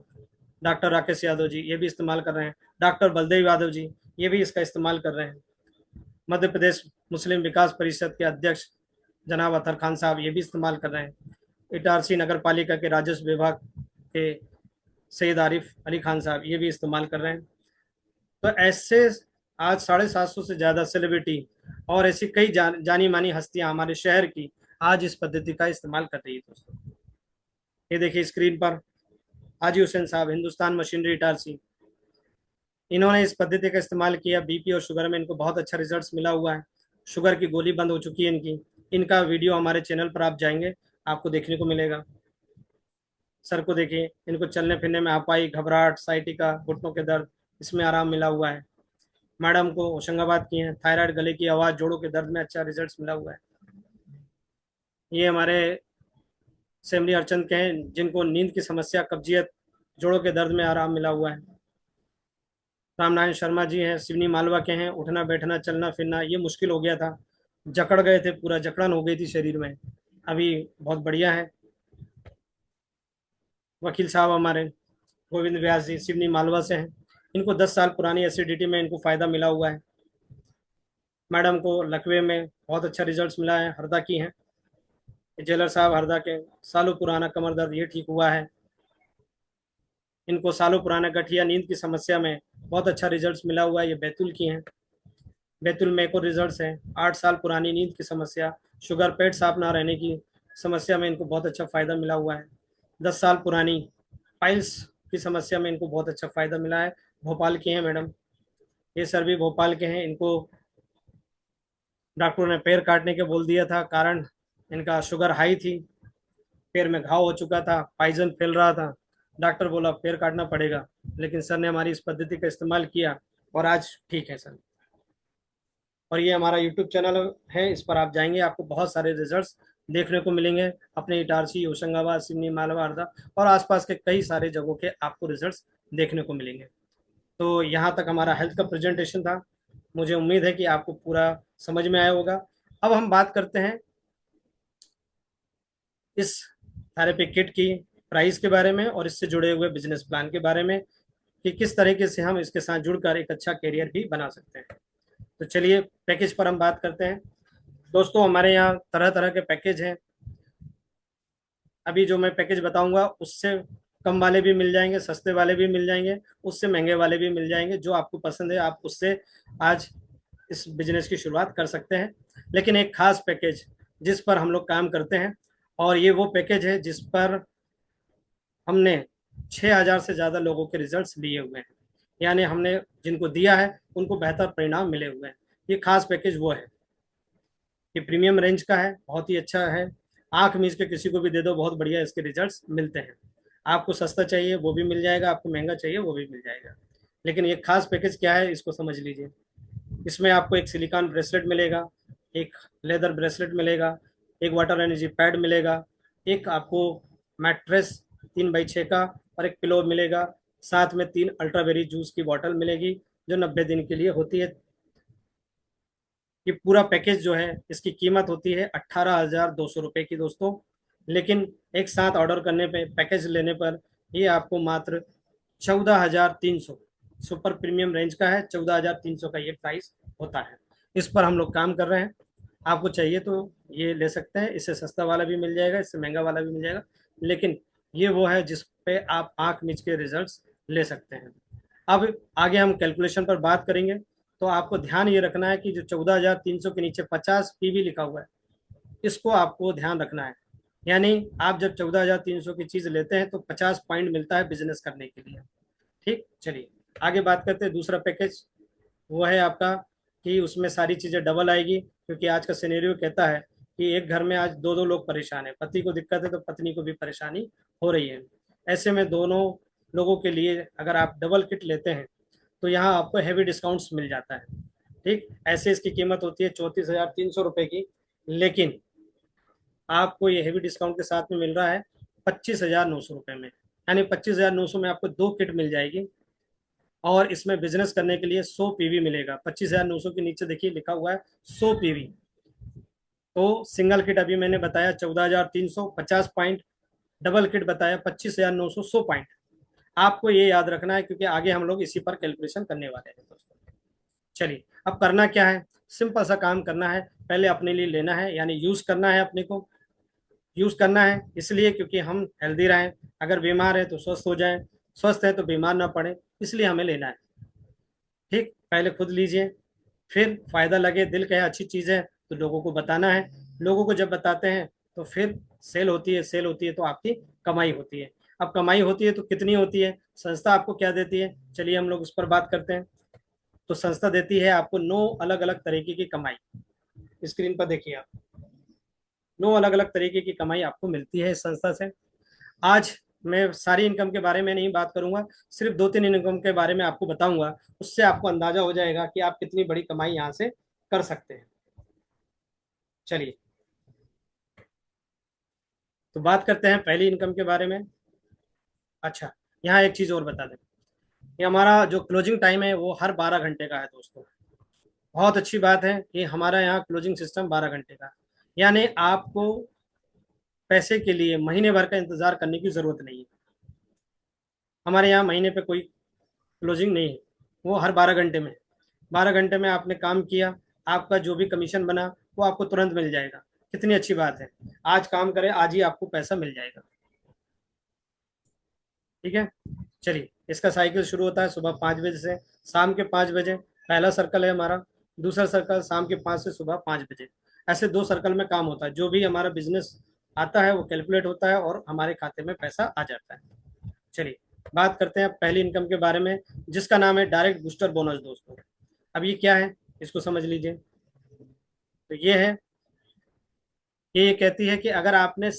डॉक्टर राकेश यादव जी ये भी इस्तेमाल कर रहे हैं। डॉक्टर बलदेव यादव जी ये भी इसका इस्तेमाल कर रहे हैं। मध्य प्रदेश मुस्लिम विकास परिषद के अध्यक्ष जनाब अतर खान साहब ये भी इस्तेमाल कर रहे हैं। इटारसी नगर पालिका के राजस्व विभाग के सैयद आरिफ अली खान साहब ये भी इस्तेमाल कर रहे हैं। तो ऐसे आज 750 से ज़्यादा सेलिब्रिटी और ऐसी कई जानी मानी हस्तियां हमारे शहर की आज इस पद्धति का इस्तेमाल कर रही है दोस्तों। ये देखिए स्क्रीन पर हाजी हुसैन साहब, हिंदुस्तान मशीनरी इटारसी, इन्होंने इस पद्धति का इस्तेमाल किया। बीपी और शुगर में इनको बहुत अच्छा रिजल्ट्स मिला हुआ है, शुगर की गोली बंद हो चुकी है इनकी। इनका वीडियो हमारे चैनल पर आप जाएंगे आपको देखने को मिलेगा। सर को देखिए, इनको चलने फिरने में आपाई, घबराहट, साइटिका, घुटनों के दर्द, इसमें आराम मिला हुआ है। मैडम को होशंगाबाद की है, थायराइड, गले की आवाज़, जोड़ों के दर्द में अच्छा रिजल्ट मिला हुआ है। ये हमारे सेमरी हरचंद के हैं, जिनको नींद की समस्या, कब्जियत, जोड़ों के दर्द में आराम मिला हुआ है। रामनारायण शर्मा जी हैं, सिवनी मालवा के हैं, उठना बैठना चलना फिरना ये मुश्किल हो गया था, जकड़ गए थे, पूरा जकड़न हो गई थी शरीर में, अभी बहुत बढ़िया है। वकील साहब हमारे गोविंद व्यास जी, सिवनी मालवा से हैं, इनको 10 साल पुरानी एसिडिटी में इनको फायदा मिला हुआ है। मैडम को लकवे में बहुत अच्छा रिजल्ट मिला है, हरदा की हैं। जेलर साहब हरदा के, सालों पुराना कमर दर्द ये ठीक हुआ है। इनको सालों पुराना गठिया नींद की समस्या में बहुत अच्छा रिजल्ट मिला हुआ है, ये बैतूल की हैं। बैतूल में एक और रिजल्ट है, 8 साल पुरानी नींद की समस्या, शुगर, पेट साफ ना रहने की समस्या में इनको बहुत अच्छा फायदा मिला हुआ है। 10 साल पुरानी पाइल्स की समस्या में इनको बहुत अच्छा फायदा मिला है। भोपाल की हैं मैडम, ये सर भी भोपाल के हैं। इनको डॉक्टरों ने पैर काटने के बोल दिया था, कारण इनका शुगर हाई थी, पैर में घाव हो चुका था, पाइजन फैल रहा था। डॉक्टर बोला पैर काटना पड़ेगा, लेकिन सर ने हमारी इस पद्धति का इस्तेमाल किया और आज ठीक है सर। और ये हमारा यूट्यूब चैनल है, इस पर आप जाएंगे आपको बहुत सारे रिजल्ट्स देखने को मिलेंगे, अपने इटारसी, होशंगाबाद, सिवनी, मालवा, हरदा और आसपास के कई सारे जगहों के आपको रिजल्ट्स देखने को मिलेंगे। तो यहाँ तक हमारा हेल्थ का प्रेजेंटेशन था, मुझे उम्मीद है कि आपको पूरा समझ में आया होगा। अब हम बात करते हैं इस थेरेपी किट की प्राइस के बारे में और इससे जुड़े हुए बिजनेस प्लान के बारे में, कि किस तरीके से हम इसके साथ जुड़कर एक अच्छा करियर भी बना सकते हैं। तो चलिए पैकेज पर हम बात करते हैं। दोस्तों हमारे यहाँ तरह तरह के पैकेज हैं। अभी जो मैं पैकेज बताऊंगा उससे कम वाले भी मिल जाएंगे, सस्ते वाले भी मिल जाएंगे, उससे महंगे वाले भी मिल जाएंगे। जो आपको पसंद है आप उससे आज इस बिजनेस की शुरुआत कर सकते हैं। लेकिन एक खास पैकेज जिस पर हम लोग काम करते हैं, और ये वो पैकेज है जिस पर हमने 6,000 से ज़्यादा लोगों के रिजल्ट्स लिए हुए हैं, यानी हमने जिनको दिया है उनको बेहतर परिणाम मिले हुए हैं। ये खास पैकेज वो है, ये प्रीमियम रेंज का है, बहुत ही अच्छा है। आंख मीच के किसी को भी दे दो, बहुत बढ़िया इसके रिजल्ट्स मिलते हैं। आपको सस्ता चाहिए वो भी मिल जाएगा, आपको महंगा चाहिए वो भी मिल जाएगा। लेकिन ये खास पैकेज क्या है इसको समझ लीजिए। इसमें आपको एक सिलिकॉन ब्रेसलेट मिलेगा, एक लेदर ब्रेसलेट मिलेगा, एक वाटर एनर्जी पैड मिलेगा, एक आपको मैट्रेस 3x6 का और एक पिलो मिलेगा, साथ में 3 अल्ट्राबेरी जूस की बोतल मिलेगी जो 90 दिन के लिए होती है। ये पूरा पैकेज जो है इसकी कीमत होती है 18,200 रुपये की दोस्तों। लेकिन एक साथ ऑर्डर करने पे, पैकेज लेने पर ये आपको मात्र 14,300, सुपर प्रीमियम रेंज का है, 14,300 का ये प्राइस होता है। इस पर हम लोग काम कर रहे हैं। आपको चाहिए तो ये ले सकते हैं, इससे सस्ता वाला भी मिल जाएगा, इससे महंगा वाला भी मिल जाएगा, लेकिन ये वो है जिस पे आप आंख मीच के रिजल्ट्स ले सकते हैं। अब आगे हम कैलकुलेशन पर बात करेंगे। तो आपको ध्यान ये रखना है कि जो 14,300 के नीचे 50 PV लिखा हुआ है, इसको आपको ध्यान रखना है। यानी आप जब 14,300 की चीज लेते हैं तो 50 पॉइंट मिलता है बिजनेस करने के लिए। ठीक, चलिए आगे बात करते हैं। दूसरा पैकेज वो है आपका कि उसमें सारी चीजें डबल आएगी, क्योंकि आज का सिनेरियो कहता है कि एक घर में आज दो दो लोग परेशान है, पति को दिक्कत है तो पत्नी को भी परेशानी हो रही है। ऐसे में दोनों लोगों के लिए अगर आप डबल किट लेते हैं तो यहाँ आपको हैवी डिस्काउंट्स मिल जाता है। ठीक, ऐसे इसकी कीमत होती है 34,300 रुपये की, लेकिन आपको ये हैवी डिस्काउंट के साथ में मिल रहा है 25,900 रुपये में। यानी 25,900 में आपको 2 किट मिल जाएगी, और इसमें बिजनेस करने के लिए 100 PV मिलेगा। 25,900 के नीचे देखिए लिखा हुआ है 100 PV। तो सिंगल किट अभी मैंने बताया 14,300, 50 पॉइंट, डबल किट बताया 25,900, 100 पॉइंट। आपको ये याद रखना है, क्योंकि आगे हम लोग इसी पर कैलकुलेशन करने वाले हैं दोस्तों। चलिए अब करना क्या है, सिंपल सा काम करना है। पहले अपने लिए लेना है, यानी यूज करना है, अपने को यूज करना है, इसलिए क्योंकि हम हेल्दी रहें। अगर बीमार है तो स्वस्थ हो जाएं, स्वस्थ है तो बीमार ना पड़े, इसलिए हमें लेना है। ठीक, पहले खुद लीजिए, फिर फायदा लगे, दिल कहे अच्छी चीज़ है तो लोगों को बताना है। लोगों को जब बताते हैं तो फिर सेल होती है, सेल होती है तो आपकी कमाई होती है। अब कमाई होती है तो कितनी होती है, संस्था आपको क्या देती है, चलिए हम लोग उस पर बात करते हैं। तो संस्था देती है आपको 9 अलग अलग तरीके की कमाई। स्क्रीन पर देखिए आप, 9 अलग अलग तरीके की कमाई आपको मिलती है इस संस्था से। आज मैं सारी इनकम के बारे में नहीं बात करूंगा, सिर्फ दो तीन इनकम के बारे में आपको बताऊंगा। उससे आपको अंदाजा हो जाएगा कि आप कितनी बड़ी कमाई यहाँ से कर सकते हैं। चलिए, तो बात करते हैं पहली इनकम के बारे में। अच्छा, यहाँ एक चीज और बता दें, ये हमारा जो क्लोजिंग टाइम है वो हर 12 घंटे का है दोस्तों। बहुत अच्छी बात है कि हमारा यहाँ क्लोजिंग सिस्टम 12 घंटे का है। यानी आपको पैसे के लिए महीने भर का इंतजार करने की जरूरत नहीं है। हमारे यहाँ महीने पे कोई क्लोजिंग नहीं है, वो हर 12 घंटे में। 12 घंटे में आपने काम किया, आपका जो भी कमीशन बना वो आपको तुरंत मिल जाएगा। कितनी अच्छी बात है, आज काम करें आज ही आपको पैसा मिल जाएगा। ठीक है, चलिए, इसका साइकिल शुरू होता है सुबह 5 बजे से शाम के 5 बजे। पहला सर्कल है हमारा, दूसरा सर्कल शाम के 5 से सुबह 5 बजे। ऐसे दो सर्कल में काम होता है, जो भी हमारा बिजनेस आता है वो कैलकुलेट होता है और हमारे खाते में पैसा आ जाता है। चलिए, बात करते हैं पहली इनकम के बारे में, जिसका नाम है डायरेक्ट बूस्टर बोनस दोस्तों। अब ये क्या है, इसको समझ लीजिए। तो ये है, ये कहती है कि अगर आपने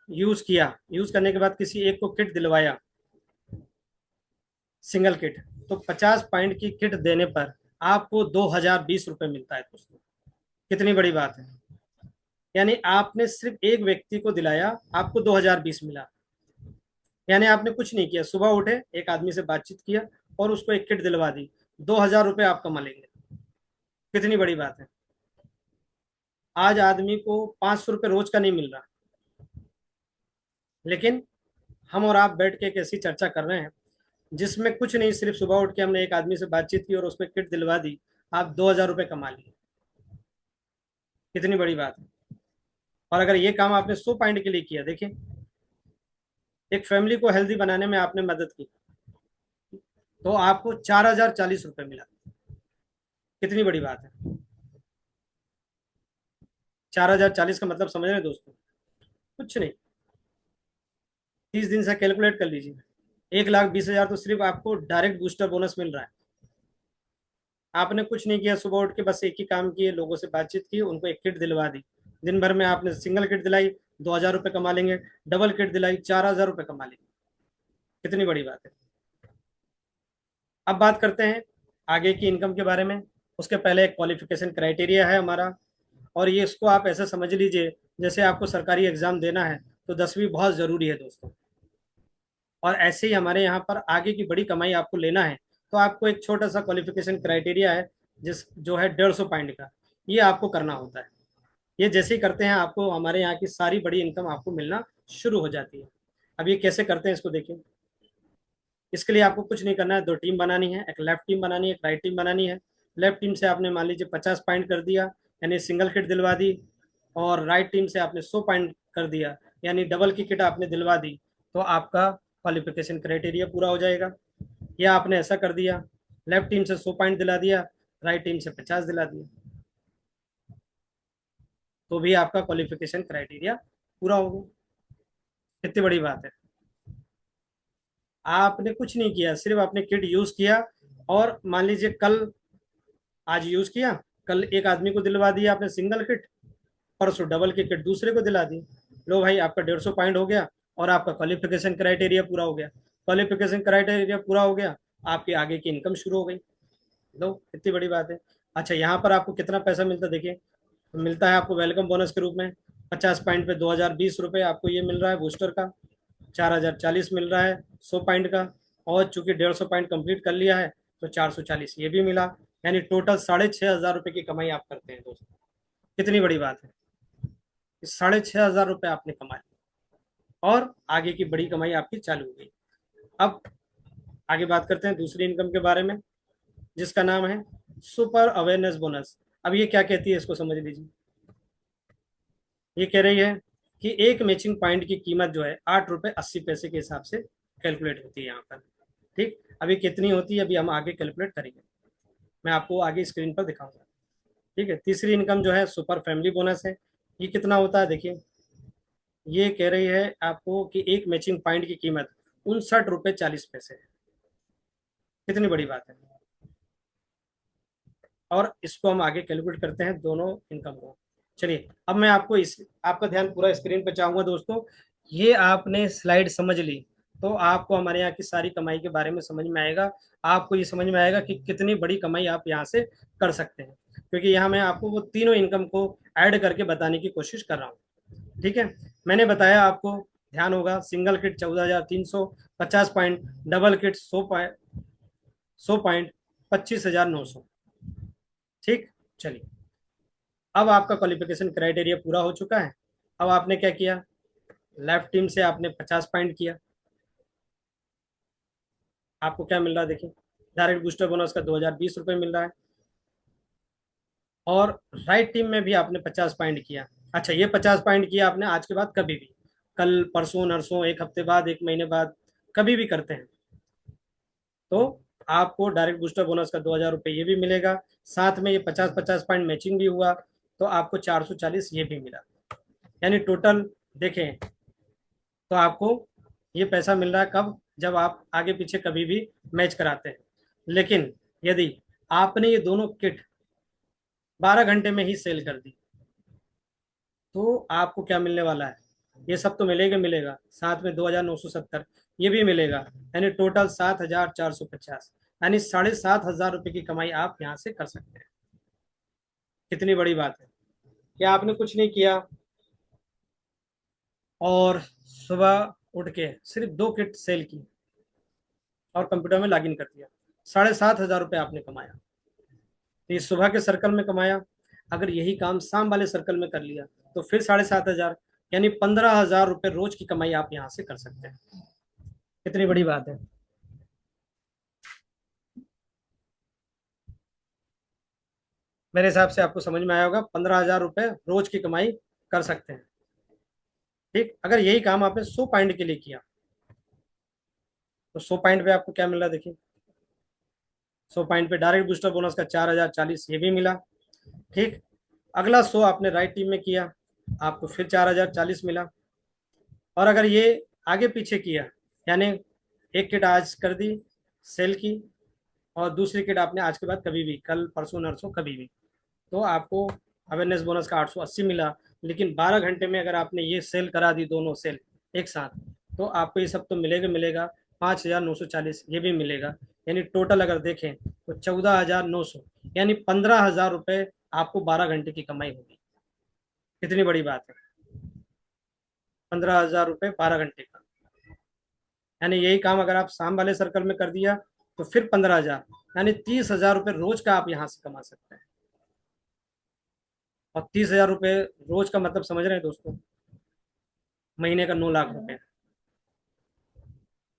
यूज किया, यूज करने के बाद किसी एक को किट दिलवाया, सिंगल किट, तो 50 पॉइंट की किट देने पर आपको 2020 रुपये मिलता है दोस्तों। कितनी बड़ी बात है, यानी आपने सिर्फ एक व्यक्ति को दिलाया, आपको 2020 मिला। यानी आपने कुछ नहीं किया, सुबह उठे, एक आदमी से बातचीत किया और उसको एक किट दिलवा दी, 2000 रुपये आप कमा लेंगे। कितनी बड़ी बात है। आज आदमी को 500 रुपये रोज का नहीं मिल रहा, लेकिन हम और आप बैठ के एक ऐसी चर्चा कर रहे हैं जिसमें कुछ नहीं, सिर्फ सुबह उठ के हमने एक आदमी से बातचीत की और उसको किट दिलवा दी, आप 2000 रुपये कमा लिए। कितनी बड़ी बात है। और अगर ये काम आपने 100 पॉइंट के लिए किया, देखिए, एक फैमिली को हेल्दी बनाने में आपने मदद की, तो आपको 4040 रुपये मिला। कितनी बड़ी बात है। 4040 का मतलब समझ रहे हैं दोस्तों, कुछ नहीं, 30 दिन से कैलकुलेट कर लीजिए, 1,20,000 तो सिर्फ आपको डायरेक्ट बूस्टर बोनस मिल रहा है। आपने कुछ नहीं किया, सुबह उठ के बस एक ही काम किए, लोगों से बातचीत की, उनको एक किट दिलवा दी। दिन भर में आपने सिंगल किट दिलाई, 2000 रुपये कमा लेंगे। डबल किट दिलाई, 4000 रुपये कमा लेंगे। कितनी बड़ी बात है। अब बात करते हैं आगे की इनकम के बारे में। उसके पहले एक क्वालिफिकेशन क्राइटेरिया है हमारा, और ये इसको आप ऐसे समझ लीजिए जैसे आपको सरकारी एग्जाम देना है तो 10वीं बहुत जरूरी है दोस्तों। और ऐसे ही हमारे यहाँ पर आगे की बड़ी कमाई आपको लेना है तो आपको एक छोटा सा क्वालिफिकेशन क्राइटेरिया है, जिस जो है 150 पॉइंट का, ये आपको करना होता है। ये जैसे ही करते हैं आपको हमारे यहाँ की सारी बड़ी इनकम आपको मिलना शुरू हो जाती है। अब ये कैसे करते हैं इसको देखिए। इसके लिए आपको कुछ नहीं करना है, दो टीम बनानी है, एक लेफ्ट टीम बनानी है, एक राइट टीम बनानी है। लेफ्ट टीम से आपने मान लीजिए 50 पॉइंट कर दिया, यानी सिंगल किट दिलवा दी, और राइट टीम से आपने 100 पॉइंट कर दिया, यानी डबल की किट आपने दिलवा दी, तो आपका क्वालिफिकेशन क्राइटेरिया पूरा हो जाएगा। या आपने ऐसा कर दिया, लेफ्ट टीम से 100 पॉइंट दिला दिया, राइट टीम से 50 दिला दिया, तो भी आपका क्वालिफिकेशन क्राइटेरिया पूरा हो गया। कितनी बड़ी बात है। आपने कुछ नहीं किया, सिर्फ आपने किट यूज किया, और मान लीजिए कल, आज यूज किया, कल एक आदमी को दिलवा दिया आपने सिंगल किट, परसों डबल की किट दूसरे को दिला दी। लो भाई, आपका 150 पॉइंट हो गया और आपका क्वालिफिकेशन क्राइटेरिया पूरा हो गया। क्वालिफिकेशन क्राइटेरिया पूरा हो गया, आपकी आगे की इनकम शुरू हो गई। लो, कितनी बड़ी बात है। अच्छा, यहाँ पर आपको कितना पैसा मिलता है देखिए। तो मिलता है आपको वेलकम बोनस के रूप में 50 पॉइंट पे 2020 रुपये आपको ये मिल रहा है बूस्टर का। 4040 मिल रहा है 100 पॉइंट का, और चूंकि 150 पॉइंट कंप्लीट कर लिया है तो 440 ये भी मिला। यानी टोटल 6500 रुपये की कमाई आप करते हैं दोस्तों। कितनी बड़ी बात है, 6500 रुपये आपने कमा लिया और आगे की बड़ी कमाई आपकी चालू हो गई। अब आगे बात करते हैं दूसरी इनकम के बारे में, जिसका नाम है सुपर अवेयरनेस बोनस। अब ये क्या कहती है, इसको समझ लीजिए। ये कह रही है कि एक मैचिंग पॉइंट की कीमत जो है 8 रुपये 80 पैसे के हिसाब से कैलकुलेट होती है यहाँ पर। ठीक, अभी कितनी होती है अभी हम आगे कैलकुलेट करेंगे, मैं आपको आगे स्क्रीन पर दिखाऊंगा। ठीक है, तीसरी इनकम जो है सुपर फैमिली बोनस है। ये कितना होता है देखिए। ये कह रही है आपको कि एक मैचिंग पॉइंट की कीमत 59 रुपये 40 पैसे है। कितनी बड़ी बात है। और इसको हम आगे कैलकुलेट करते हैं दोनों इनकम को। चलिए, अब मैं आपको इस आपका ध्यान पूरा स्क्रीन पर चाहूंगा दोस्तों। ये आपने स्लाइड समझ ली, तो आपको हमारे यहाँ की सारी कमाई के बारे में समझ में आएगा। आपको ये समझ में आएगा कि कितनी बड़ी कमाई आप यहाँ से कर सकते हैं, क्योंकि यहाँ मैं आपको वो तीनों इनकम को ऐड करके बताने की कोशिश कर रहा हूँ। ठीक है, मैंने बताया आपको, ध्यान होगा, single kit 14,300, 50 point, double kit 100 point 25,900। ठीक, चलिए, अब आपका क्वालिफिकेशन क्राइटेरिया पूरा हो चुका है। अब आपने क्या किया, लेफ्ट टीम से आपने 50 पॉइंट किया, आपको क्या मिल रहा है देखिए, डायरेक्ट बूस्टर बोनस का 2,020 रुपये मिल रहा है। और राइट टीम में भी आपने 50 पॉइंट किया। अच्छा, ये 50 पॉइंट किया आपने आज के बाद, कभी भी, कल परसों नरसों, एक हफ्ते बाद, एक महीने बाद, कभी भी करते हैं तो आपको डायरेक्ट बूस्टर बोनस का 2,000 रुपये ये भी मिलेगा। साथ में ये 50-50 पॉइंट मैचिंग भी हुआ, तो आपको 440 ये भी मिला। यानी टोटल देखें तो आपको ये पैसा मिल रहा है कब, जब आप आगे पीछे कभी भी मैच कराते हैं। लेकिन यदि आपने ये दोनों किट 12 घंटे में ही सेल कर दी, तो आपको क्या मिलने वाला है, ये सब तो मिलेगा मिलेगा, साथ में 2,970 ये भी मिलेगा, यानी टोटल 7,450, यानी 7,500 रुपये की कमाई आप यहाँ से कर सकते हैं। कितनी बड़ी बात है, क्या आपने कुछ नहीं किया और सुबह उठ के सिर्फ 2 किट सेल की और कंप्यूटर में लॉगिन कर दिया, 7,500 रुपये आपने कमाया। तो ये सुबह के सर्कल में कमाया। अगर यही काम शाम वाले सर्कल में कर लिया तो फिर 7,500, यानी 15,000 रुपये रोज की कमाई आप यहाँ से कर सकते हैं। कितनी बड़ी बात है। मेरे हिसाब से आपको समझ में आया होगा, 15,000 रुपये रोज की कमाई कर सकते हैं। ठीक, अगर यही काम आपने 100 पॉइंट के लिए किया तो 100 पॉइंट पे आपको क्या मिल रहा है देखिए, 100 पॉइंट पे डायरेक्ट बूस्टर बोनस का 4,040 ये भी मिला। ठीक, अगला 100 आपने राइट टीम में किया, आपको फिर 4,040 मिला। और अगर ये आगे पीछे किया, यानी एक किट आज कर दी सेल की, और दूसरी किट आपने आज के बाद कभी भी, कल परसों नरसों कभी भी, तो आपको अवेयरनेस बोनस का 880 मिला। लेकिन 12 घंटे में अगर आपने ये सेल करा दी, दोनों सेल एक साथ, तो आपको ये सब तो मिलेगा मिलेगा, 5,940 ये भी मिलेगा। यानी टोटल अगर देखें तो 14,900, यानी 15,000 रुपये आपको 12 घंटे की कमाई होगी। कितनी बड़ी बात है, 15,000 रुपये 12 घंटे का। यानी यही काम अगर आप शाम वाले सर्कल में कर दिया तो फिर 15,000, यानी 30,000 रुपये रोज का आप यहाँ से कमा सकते हैं। और 30,000 रुपये रोज का मतलब समझ रहे हैं दोस्तों, महीने का 9 लाख रुपए,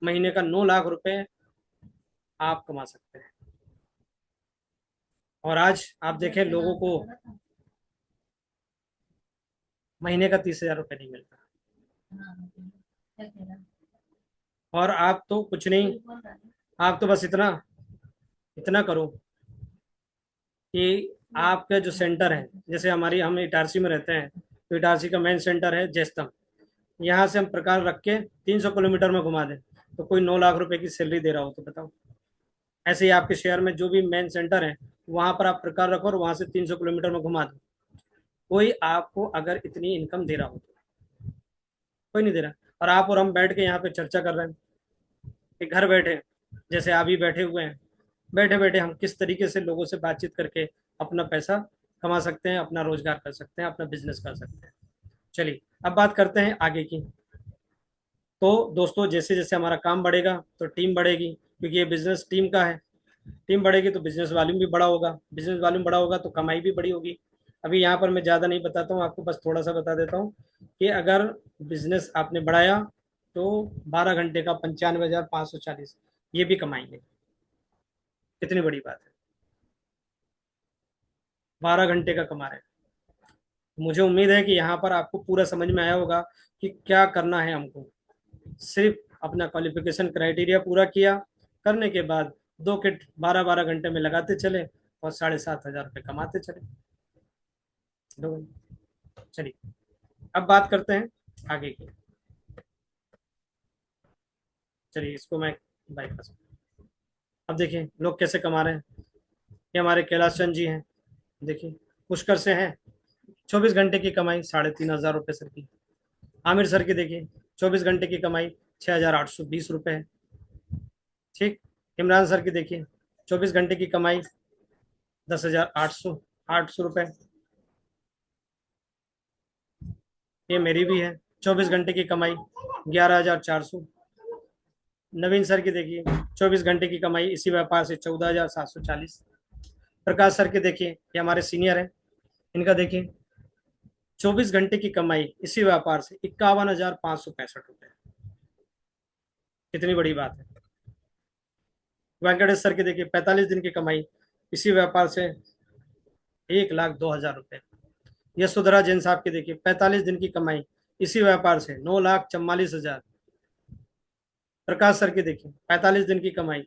महीने का 9 लाख रुपए आप कमा सकते हैं। और आज आप देखें लोगों को महीने का 30,000 रुपये नहीं मिलता। और आप तो कुछ नहीं, आप तो बस इतना इतना करो कि आपका जो सेंटर है, जैसे हमारी, हम इटारसी में रहते हैं, तो इटारसी का मेन सेंटर है जैस्तम। यहाँ से हम प्रकार रख के 300 किलोमीटर में घुमा दें, तो कोई 9 लाख रुपए की सैलरी दे रहा हो तो बताओ। ऐसे ही आपके शहर में जो भी मेन सेंटर है, वहां पर आप प्रकार रखो और वहां से 300 किलोमीटर में घुमा दो, कोई आपको अगर इतनी इनकम दे रहा हो तो, कोई नहीं दे रहा। और आप और हम बैठ के यहाँ पे चर्चा कर रहे हैं कि घर बैठे, जैसे आप ही बैठे हुए हैं, बैठे बैठे हम किस तरीके से लोगों से बातचीत करके अपना पैसा कमा सकते हैं, अपना रोजगार कर सकते हैं, अपना बिजनेस कर सकते हैं। चलिए, अब बात करते हैं आगे की। तो दोस्तों, जैसे जैसे हमारा काम बढ़ेगा तो टीम बढ़ेगी, क्योंकि ये बिजनेस टीम का है। टीम बढ़ेगी तो बिजनेस वॉल्यूम भी बड़ा होगा, बिजनेस वॉल्यूम बड़ा होगा तो कमाई भी बड़ी होगी। अभी यहाँ पर मैं ज़्यादा नहीं बताता हूँ आपको, बस थोड़ा सा बता देता हूँ कि अगर बिजनेस आपने बढ़ाया तो 12 घंटे का 95,540 ये भी कमाएंगे। कितनी बड़ी बात है, 12 घंटे का कमा रहे हैं। मुझे उम्मीद है कि यहाँ पर आपको पूरा समझ में आया होगा कि क्या करना है हमको। सिर्फ अपना क्वालिफिकेशन क्राइटेरिया पूरा किया, करने के बाद 2 किट 12-12 घंटे में लगाते चले और 7,500 रुपये कमाते चले। दो, चलिए, अब बात करते हैं आगे की। चलिए, इसको मैं बाईपास। अब देखिए लोग कैसे कमा रहे हैं। ये हमारे कैलाश चंद जी हैं, देखिए, पुष्कर से हैं, 24 घंटे की कमाई 3,500 रुपये सर की। आमिर सर की देखिए, 24 घंटे की कमाई 6,820 रुपये है। ठीक। इमरान सर की देखिए, 24 घंटे की कमाई 10,800 रुपये। ये मेरी भी है, 24 घंटे की कमाई 11,400। नवीन सर की देखिए, 24 घंटे की कमाई इसी व्यापार से 14,740। प्रकाश सर के देखिए, ये हमारे सीनियर हैं, इनका देखिए 24 घंटे की कमाई इसी व्यापार से 51,565 रुपये। कितनी बड़ी बात है। वेंकटेश सर की देखिए 45 दिन की कमाई इसी व्यापार से 1,02,000 रुपये। यशोधरा जैन साहब की देखिए 45 दिन की कमाई इसी व्यापार से 9,44,000। प्रकाश सर की देखिए 45 दिन की कमाई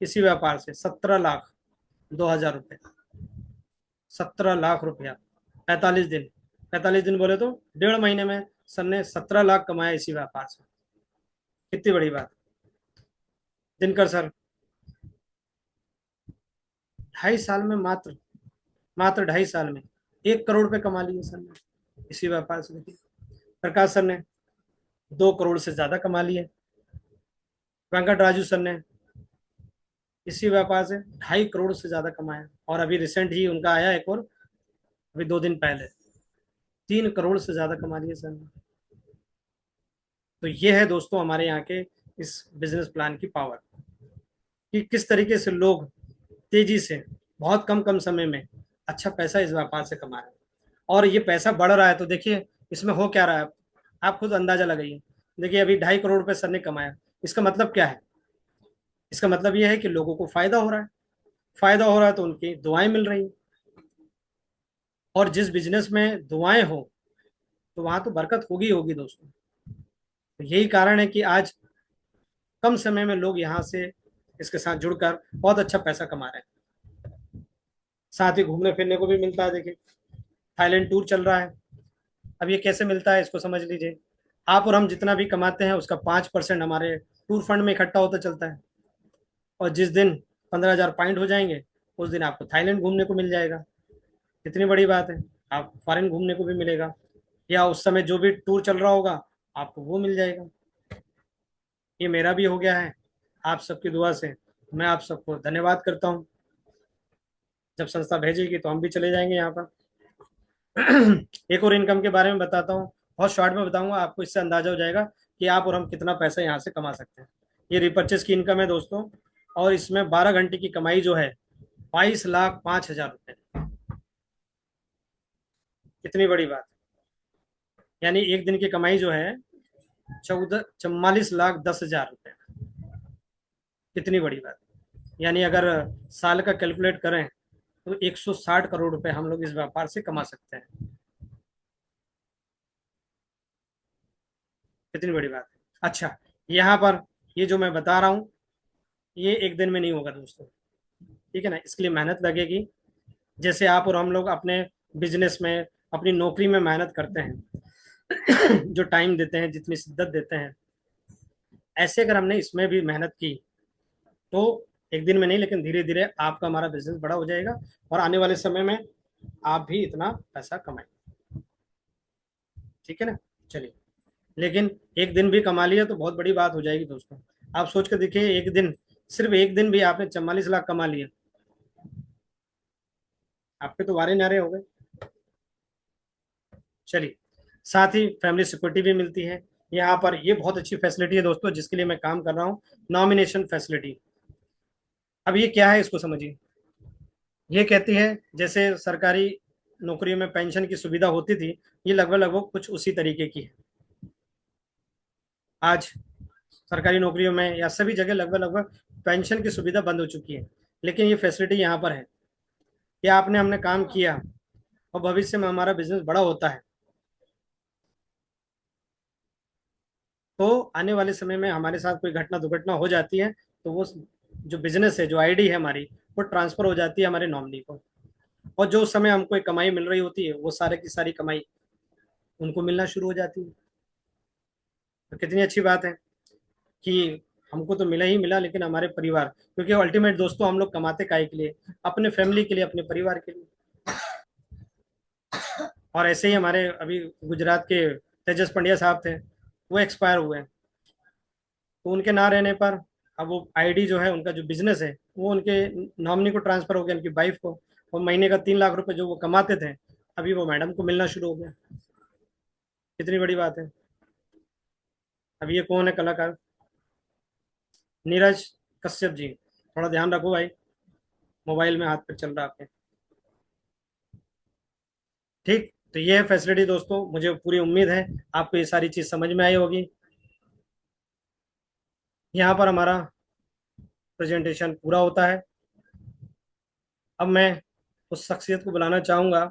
इसी व्यापार से 17,02,000 रुपये। 17 लाख रुपया 45 दिन। 45 दिन बोले तो 1.5 महीने में सर ने 17 लाख कमाया इसी व्यापार से। कितनी बड़ी बात। दिनकर सर 2.5 साल में, मात्र मात्र 2.5 साल में 1 करोड़ रुपए कमा लिए सर ने इसी व्यापार से। देखिए प्रकाश सर ने 2 करोड़ से ज्यादा कमा लिए। वेंकट राजू सर ने इसी व्यापार से 2.5 करोड़ से ज्यादा कमाया। और अभी रिसेंट ही उनका आया एक और, अभी 2 दिन पहले 3 करोड़ से ज्यादा कमा लिए सर ने। तो ये है दोस्तों हमारे यहाँ के इस बिजनेस प्लान की पावर, कि किस तरीके से लोग तेजी से बहुत कम कम समय में अच्छा पैसा इस व्यापार से कमा रहे हैं। और ये पैसा बढ़ रहा है, तो देखिए इसमें हो क्या रहा है, आप खुद अंदाजा लगाइए। देखिए अभी 2.5 करोड़ रुपए सर ने कमाया, इसका मतलब क्या है? इसका मतलब ये है कि लोगों को फायदा हो रहा है। फायदा हो रहा है तो उनकी दुआएं मिल रही हैं। और जिस बिजनेस में दुआएं हो तो वहां तो बरकत होगी होगी दोस्तों। तो यही कारण है कि आज कम समय में लोग यहाँ से इसके साथ जुड़कर बहुत अच्छा पैसा कमा रहे हैं। साथ ही घूमने फिरने को भी मिलता है। देखिए थाईलैंड टूर चल रहा है। अब ये कैसे मिलता है इसको समझ लीजिए। आप और हम जितना भी कमाते हैं उसका 5% हमारे टूर फंड में इकट्ठा होता चलता है। और जिस दिन 15,000 पॉइंट हो जाएंगे उस दिन आपको थाईलैंड घूमने को मिल जाएगा। कितनी बड़ी बात है। आप फॉरेन घूमने को भी मिलेगा, या उस समय जो भी टूर चल रहा होगा आपको वो मिल जाएगा। ये मेरा भी हो गया है आप सबकी दुआ से। मैं आप सबको धन्यवाद करता हूँ। जब संस्था भेजेगी तो हम भी चले जाएंगे यहाँ पर। एक और इनकम के बारे में बताता हूँ, बहुत शॉर्ट में बताऊंगा, आपको इससे अंदाजा हो जाएगा कि आप और हम कितना पैसा यहाँ से कमा सकते हैं। ये रिपर्चेस की इनकम है दोस्तों, और इसमें 12 घंटे की कमाई जो है 22,05,000 रुपये। कितनी बड़ी बात। यानी एक दिन की कमाई जो है 44,10,10,000 रुपये। कितनी बड़ी बात। यानी अगर साल का कैलकुलेट करें तो 160 करोड़ रुपए हम लोग इस व्यापार से कमा सकते हैं। कितनी बड़ी बात है। अच्छा, यहाँ पर ये जो मैं बता रहा हूँ ये एक दिन में नहीं होगा दोस्तों, ठीक है ना। इसके लिए मेहनत लगेगी। जैसे आप और हम लोग अपने बिजनेस में, अपनी नौकरी में मेहनत करते हैं, जो टाइम देते हैं, जितनी शिद्दत देते हैं, ऐसे अगर हमने इसमें भी मेहनत की तो एक दिन में नहीं लेकिन धीरे धीरे आपका हमारा बिजनेस बड़ा हो जाएगा और आने वाले समय में आप भी इतना पैसा कमाएंगे। ठीक है ना। चलिए, लेकिन एक दिन भी कमा लिया तो बहुत बड़ी बात हो जाएगी दोस्तों। आप सोच कर देखिए, एक दिन, सिर्फ एक दिन भी आपने 44 लाख कमा लिया, आपके तो वारे नारे हो गए। चलिए, साथ ही फैमिली सिक्योरिटी भी मिलती है यहाँ पर। ये बहुत अच्छी फैसिलिटी है दोस्तों जिसके लिए मैं काम कर रहा हूँ, नॉमिनेशन फैसिलिटी। अब ये क्या है इसको समझिए। ये कहती है जैसे सरकारी नौकरियों में पेंशन की सुविधा होती थी, ये लगभग लगभग कुछ उसी तरीके की है। आज सरकारी नौकरियों में या सभी जगह लगभग लगभग पेंशन की सुविधा बंद हो चुकी है, लेकिन ये फैसिलिटी यहाँ पर है कि आपने हमने काम किया और भविष्य में हमारा बिजनेस बड़ा होता है तो आने वाले समय में हमारे साथ कोई घटना दुर्घटना हो जाती है तो वो जो बिजनेस है, जो आईडी है हमारी, वो ट्रांसफर हो जाती है हमारे नॉमिनी को। और जो उस समय हमको एक कमाई मिल रही होती है वो सारे की सारी कमाई उनको मिलना शुरू हो जाती है। तो कितनी अच्छी बात है कि हमको तो मिला ही मिला, लेकिन हमारे परिवार, क्योंकि अल्टीमेट दोस्तों हम लोग कमाते काहे के लिए? अपने फैमिली के लिए, अपने परिवार के लिए। और ऐसे ही हमारे अभी गुजरात के तेजस पंड्या साहब थे, वो एक्सपायर हुए हैं। तो उनके ना रहने पर अब वो आईडी जो है, उनका जो बिजनेस है वो उनके नॉमिनी को ट्रांसफर हो गया, उनकी वाइफ को। और महीने का 3 लाख रुपए जो वो कमाते थे, अभी वो मैडम को मिलना शुरू हो गया। कितनी बड़ी बात है। अब ये कौन है कलाकार? नीरज कश्यप जी। थोड़ा ध्यान रखो भाई, मोबाइल में हाथ पे चल रहा है आपके। ठीक, तो ये है फैसिलिटी दोस्तों। मुझे पूरी उम्मीद है आपको ये सारी चीज समझ में आई होगी। यहाँ पर हमारा प्रेजेंटेशन पूरा होता है। अब मैं उस शख्सियत को बुलाना चाहूंगा